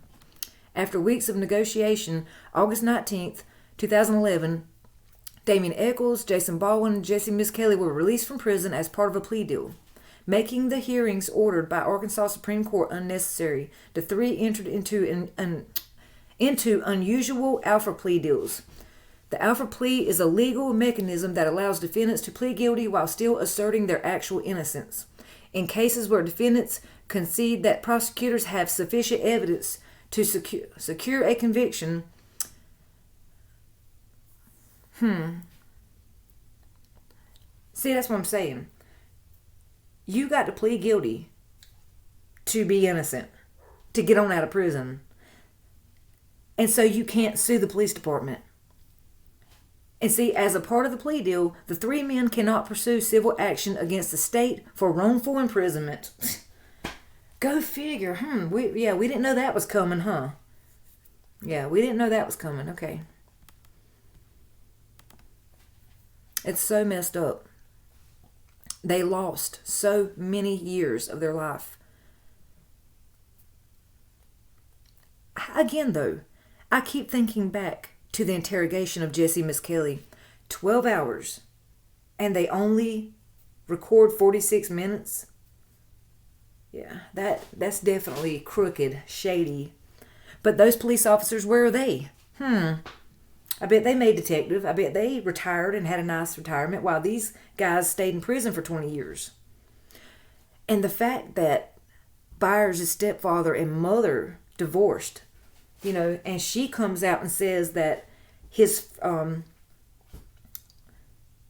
Speaker 1: After weeks of negotiation, August 19th, 2011, Damien Echols, Jason Baldwin, and Jesse Miss Kelly were released from prison as part of a plea deal, making the hearings ordered by Arkansas Supreme Court unnecessary. The three entered into unusual alpha plea deals. The alpha plea is a legal mechanism that allows defendants to plead guilty while still asserting their actual innocence. In cases where defendants concede that prosecutors have sufficient evidence to secure a conviction, See, that's what I'm saying. You got to plead guilty to be innocent, to get on out of prison. And so you can't sue the police department. And see, as a part of the plea deal, the three men cannot pursue civil action against the state for wrongful imprisonment. Go figure. We didn't know that was coming, huh? Yeah, we didn't know that was coming. Okay. It's so messed up. They lost so many years of their life. Again, though, I keep thinking back to the interrogation of Jesse Miskelly. 12 hours. And they only record 46 minutes. Yeah, that's definitely crooked, shady. But those police officers, where are they? I bet they made detective. I bet they retired and had a nice retirement while these guys stayed in prison for 20 years. And the fact that Byers' stepfather and mother divorced, and she comes out and says that his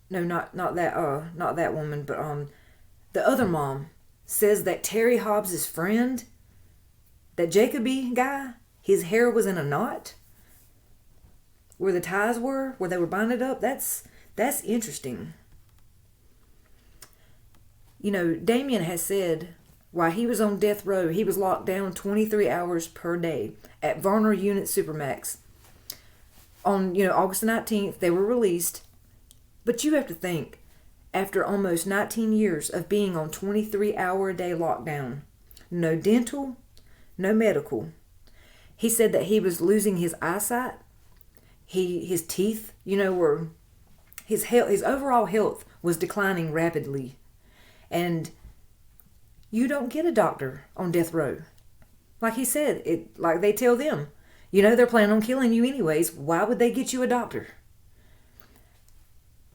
Speaker 1: no, not that woman, but the other mom says that Terry Hobbs' friend, that Jacoby guy, his hair was in a knot where the ties were, where they were binded up. That's interesting. Damien has said while he was on death row, he was locked down 23 hours per day at Varner Unit Supermax. On August 19th, they were released. But you have to think, after almost 19 years of being on 23-hour-a-day lockdown, no dental, no medical. He said that he was losing his eyesight. His teeth, were his overall health was declining rapidly. And you don't get a doctor on death row. Like he said, like they tell them, they're planning on killing you anyways. Why would they get you a doctor?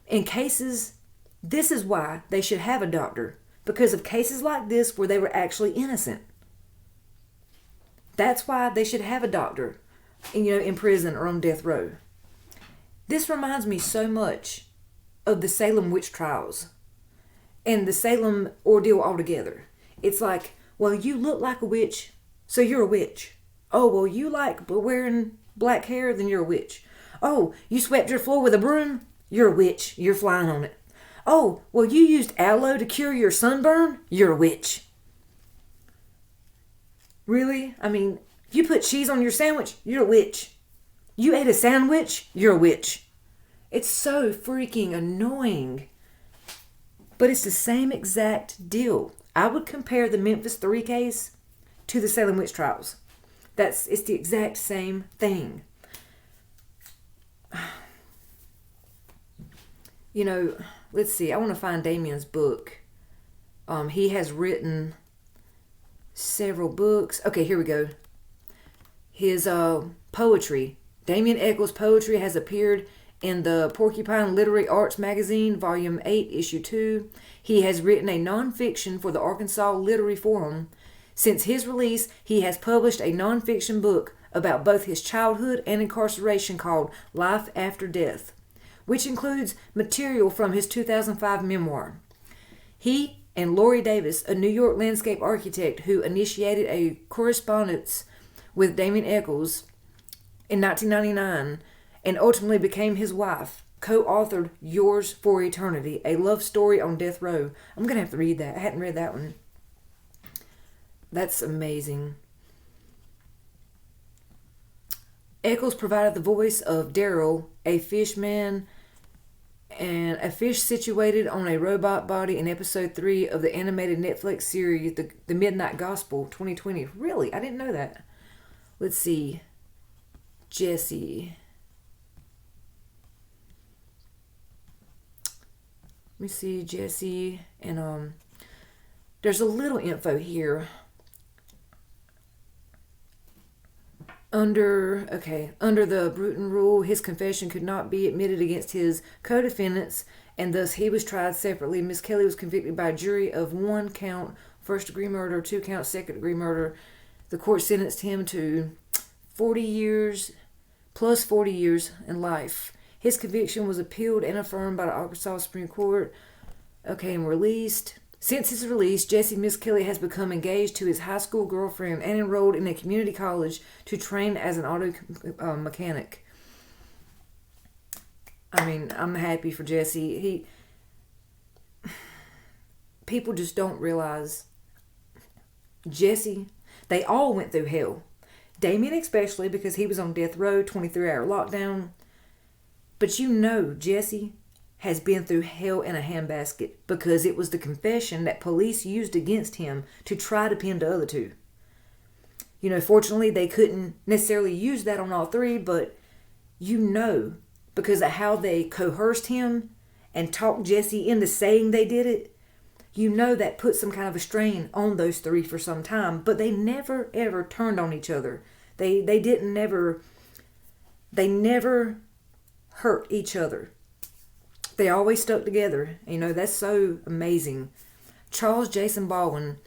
Speaker 1: In cases, this is why they should have a doctor. Because of cases like this where they were actually innocent. That's why they should have a doctor, in prison or on death row. This reminds me so much of the Salem witch trials and the Salem ordeal altogether. It's like, well, you look like a witch, so you're a witch. Oh, well, you like wearing black hair, then you're a witch. Oh, you swept your floor with a broom? You're a witch. You're flying on it. Oh, well, you used aloe to cure your sunburn? You're a witch. Really? I mean, you put cheese on your sandwich? You're a witch. You ate a sandwich? You're a witch. It's so freaking annoying. But it's the same exact deal. I would compare the Memphis 3 case to the Salem witch trials. It's the exact same thing. Let's see. I want to find Damien's book. He has written several books. Okay, here we go. His poetry. Damien Echols' poetry has appeared in the Porcupine Literary Arts Magazine, Volume 8, Issue 2. He has written a nonfiction for the Arkansas Literary Forum. Since his release, he has published a nonfiction book about both his childhood and incarceration called Life After Death, which includes material from his 2005 memoir. He and Lori Davis, a New York landscape architect who initiated a correspondence with Damien Echols in 1999 and ultimately became his wife, co-authored Yours for Eternity, a love story on death row. I'm going to have to read that. I hadn't read that one. That's amazing. Echols provided the voice of Daryl, a fishman, and a fish situated on a robot body in episode 3 of the animated Netflix series, The Midnight Gospel 2020. Really? I didn't know that. Let's see. Jesse. Let me see, Jesse. And there's a little info here. Under the Bruton rule, his confession could not be admitted against his co-defendants, and thus he was tried separately. Miss Kelly was convicted by a jury of 1 count first-degree murder, 2 counts second-degree murder. The court sentenced him to 40 years plus 40 years in life. His conviction was appealed and affirmed by the Arkansas Supreme Court. And released. Since his release, Jesse Miskelly has become engaged to his high school girlfriend and enrolled in a community college to train as an auto mechanic. I mean, I'm happy for Jesse. People just don't realize Jesse, they all went through hell. Damien especially, because he was on death row, 23-hour lockdown. But Jesse has been through hell in a handbasket because it was the confession that police used against him to try to pin the other two. Fortunately, they couldn't necessarily use that on all three, but because of how they coerced him and talked Jesse into saying they did it, that put some kind of a strain on those three for some time. But they never, ever turned on each other. They never hurt each other. They always stuck together. That's so amazing. Charles Jason Baldwin,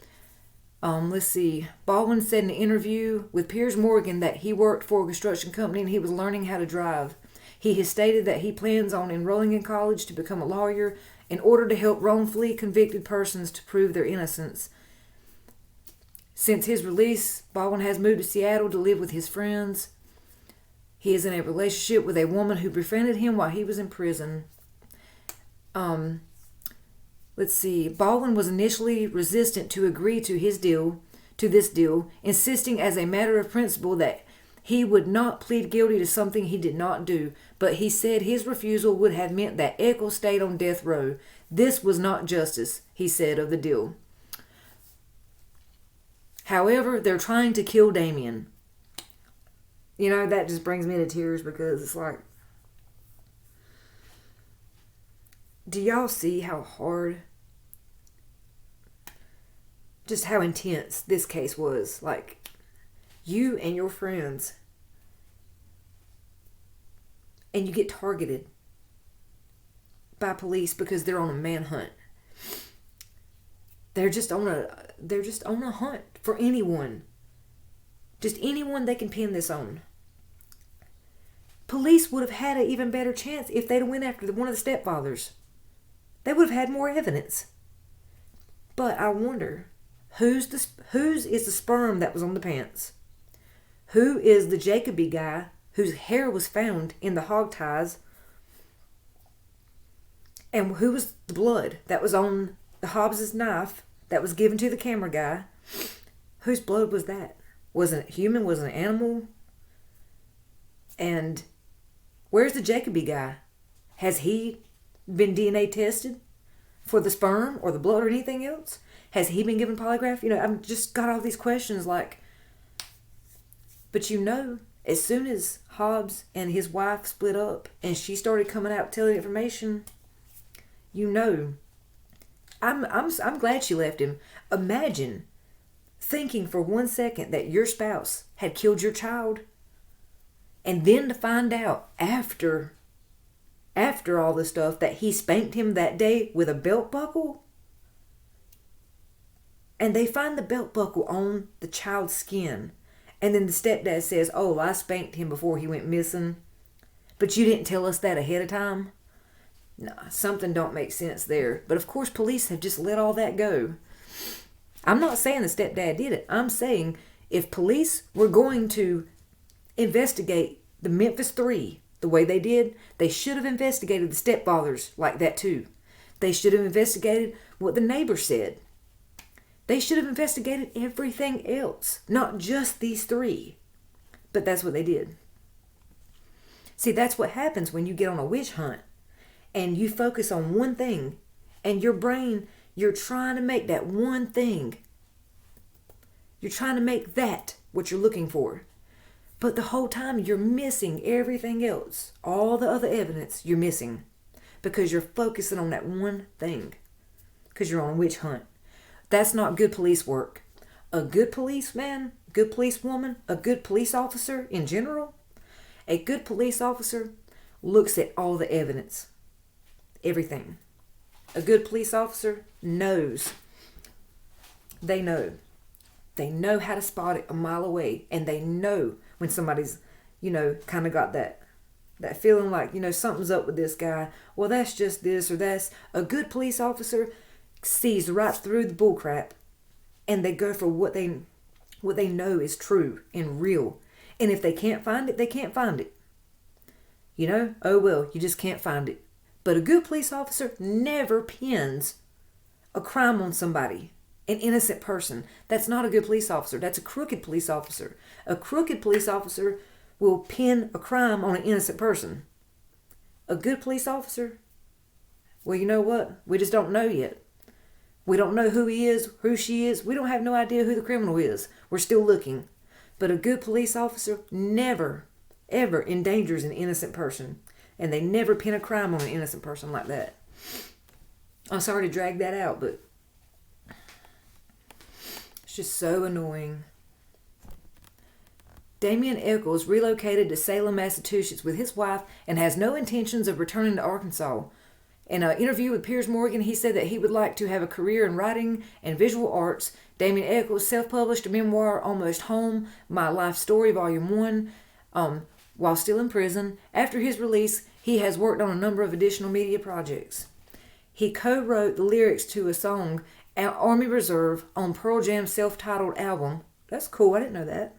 Speaker 1: Baldwin said in an interview with Piers Morgan that he worked for a construction company and he was learning how to drive. He has stated that he plans on enrolling in college to become a lawyer in order to help wrongfully convicted persons to prove their innocence. Since his release, Baldwin has moved to Seattle to live with his friends. He is in a relationship with a woman who befriended him while he was in prison. Baldwin was initially resistant to agree to this deal, insisting as a matter of principle that he would not plead guilty to something he did not do, but he said his refusal would have meant that Echols stayed on death row. This was not justice, he said of the deal. However, they're trying to kill Damien. That just brings me to tears because it's like, do y'all see how hard, just how intense this case was? Like, you and your friends, and you get targeted by police because they're on a manhunt. They're just on a hunt for anyone. Just anyone they can pin this on. Police would have had an even better chance if they'd went after one of the stepfathers. They would have had more evidence. But I wonder, whose is the sperm that was on the pants? Who is the Jacoby guy whose hair was found in the hog ties? And who was the blood that was on the Hobbs's knife that was given to the camera guy? Whose blood was that? Was it human? Was it an animal? And where's the Jacoby guy? Has he been DNA tested for the sperm or the blood or anything else? Has he been given polygraph? I've just got all these questions like, but as soon as Hobbs and his wife split up and she started coming out telling information, I'm glad she left him. Imagine thinking for 1 second that your spouse had killed your child, and then to find out after all this stuff that he spanked him that day with a belt buckle, and they find the belt buckle on the child's skin, and then the stepdad says, "Oh, I spanked him before he went missing, but you didn't tell us that ahead of time." Nah, something don't make sense there. But of course police have just let all that go. I'm not saying the stepdad did it. I'm saying if police were going to investigate the Memphis 3 the way they did, they should have investigated the stepfathers like that too. They should have investigated what the neighbor said. They should have investigated everything else, not just these 3. But that's what they did. See, that's what happens when you get on a witch hunt and you focus on one thing, and your brain, you're trying to make that one thing. You're trying to make that what you're looking for. But the whole time you're missing everything else. All the other evidence you're missing because you're focusing on that one thing. Because you're on a witch hunt. That's not good police work. A good policeman, good policewoman, a good police officer in general, a good police officer looks at all the evidence. Everything. A good police officer knows. They know. They know how to spot it a mile away. And they know when somebody's, kind of got that feeling like, something's up with this guy. Well, that's just this or that's. A good police officer sees right through the bullcrap, and they go for what they know is true and real. And if they can't find it, they can't find it. Oh well, you just can't find it. But a good police officer never pins a crime on somebody, an innocent person. That's not a good police officer. That's a crooked police officer. A crooked police officer will pin a crime on an innocent person. A good police officer Well, you know what? We just don't know yet. We don't know who he is, who she is. We don't have no idea who the criminal is. We're still looking. But a good police officer never, ever endangers an innocent person. And they never pin a crime on an innocent person like that. I'm sorry to drag that out, but it's just so annoying. Damien Echols relocated to Salem, Massachusetts with his wife and has no intentions of returning to Arkansas. In an interview with Piers Morgan, he said that he would like to have a career in writing and visual arts. Damien Echols self-published a memoir, Almost Home, My Life Story, Volume 1, while still in prison. After his release, he has worked on a number of additional media projects. He co-wrote the lyrics to a song, Army Reserve, on Pearl Jam's self-titled album. That's cool, I didn't know that.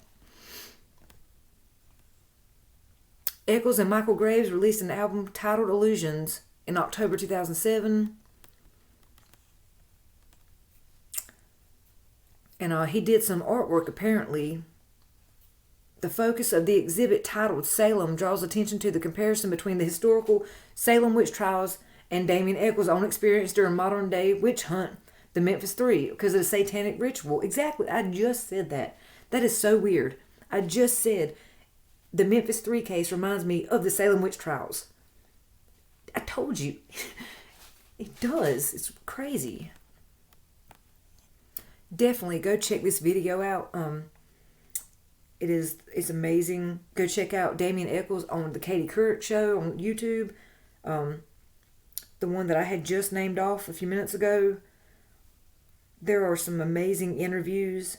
Speaker 1: Echols and Michael Graves released an album titled Illusions in October 2007. And he did some artwork apparently. The focus of the exhibit titled Salem draws attention to the comparison between the historical Salem witch trials and Damien Echols' own experience during modern day witch hunt, the Memphis Three, because of the satanic ritual. Exactly, I just said that. That is so weird. I just said the Memphis 3 case reminds me of the Salem witch trials. I told you. It does. It's crazy. Definitely go check this video out. It's amazing. Go check out Damien Echols on the Katie Couric Show on YouTube. The one that I had just named off a few minutes ago. There are some amazing interviews.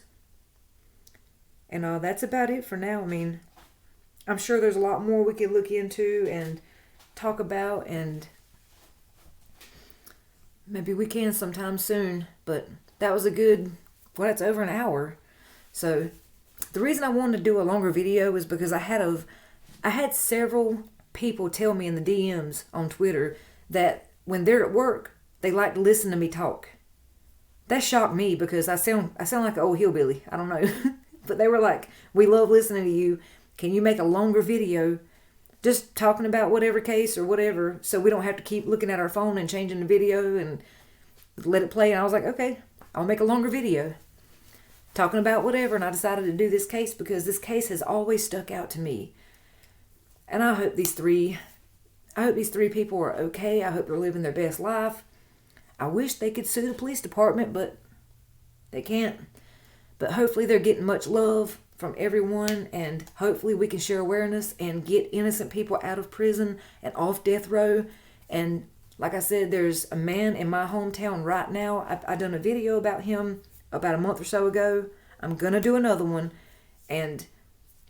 Speaker 1: And that's about it for now. I mean, I'm sure there's a lot more we could look into and talk about, and maybe we can sometime soon. But that was a good, well, it's over an hour. So the reason I wanted to do a longer video is because I had several people tell me in the DMs on Twitter that when they're at work, they like to listen to me talk. That shocked me because I sound like an old hillbilly. I don't know. But they were like, we love listening to you. Can you make a longer video just talking about whatever case or whatever, so we don't have to keep looking at our phone and changing the video and let it play? And I was like, okay, I'll make a longer video talking about whatever. And I decided to do this case because this case has always stuck out to me. And I hope these three people are okay. I hope they're living their best life. I wish they could sue the police department, but they can't. But hopefully they're getting much love from everyone, and hopefully we can share awareness and get innocent people out of prison and off death row. And like I said, there's a man in my hometown right now. I done a video about him about a month or so ago. I'm going to do another one, and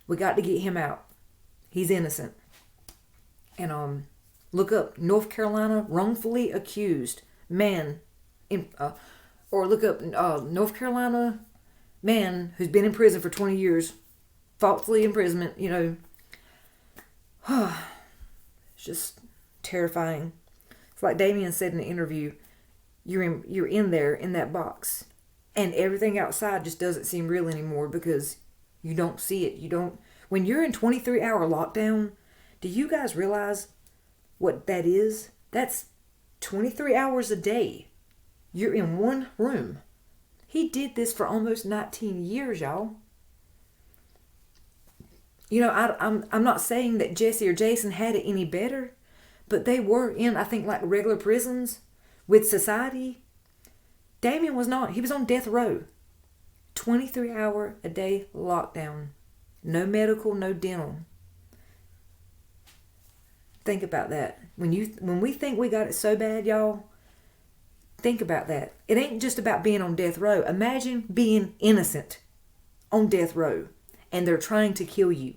Speaker 1: we got to get him out. He's innocent. And look up North Carolina wrongfully accused man, or look up North Carolina man who's been in prison for 20 years, falsely imprisonment. You know, it's just terrifying. It's like Damien said in the interview, you're in there in that box, and everything outside just doesn't seem real anymore because you don't see it. You don't. When you're in 23-hour lockdown, do you guys realize what that is? That's 23 hours a day. You're in one room. He did this for almost 19 years, y'all. You know, I'm not saying that Jesse or Jason had it any better, but they were in, I think, like regular prisons with society. Damien was not. He was on death row. 23-hour a day lockdown. No medical, no dental. Think about that. When we think we got it so bad, y'all, think about that. It ain't just about being on death row. Imagine being innocent on death row, and they're trying to kill you,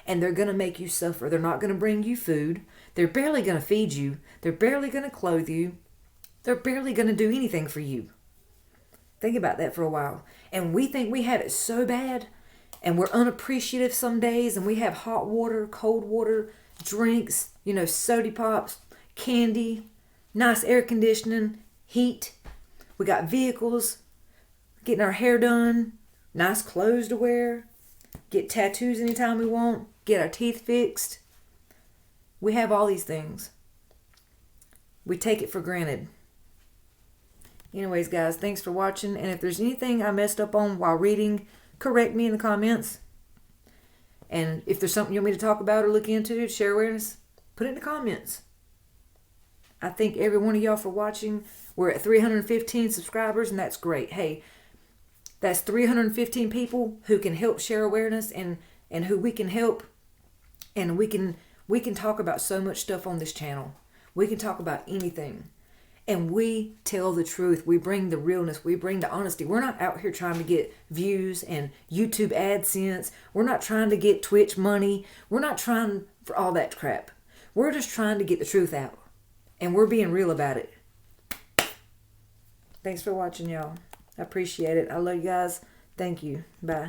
Speaker 1: and they're going to make you suffer. They're not going to bring you food. They're barely going to feed you. They're barely going to clothe you. They're barely going to do anything for you. Think about that for a while. And we think we have it so bad, and we're unappreciative some days, and we have hot water, cold water, drinks, you know, soda pops, candy, nice air conditioning, heat. We got vehicles, getting our hair done, nice clothes to wear, get tattoos anytime we want, get our teeth fixed. We have all these things. We take it for granted. Anyways, guys, thanks for watching. And if there's anything I messed up on while reading, correct me in the comments. And if there's something you want me to talk about or look into, share awareness, put it in the comments. I thank every one of y'all for watching. We're at 315 subscribers, and that's great. Hey, that's 315 people who can help share awareness and who we can help. And we can talk about so much stuff on this channel. We can talk about anything. And we tell the truth. We bring the realness. We bring the honesty. We're not out here trying to get views and YouTube AdSense. We're not trying to get Twitch money. We're not trying for all that crap. We're just trying to get the truth out. And we're being real about it. Thanks for watching, y'all. I appreciate it. I love you guys. Thank you. Bye.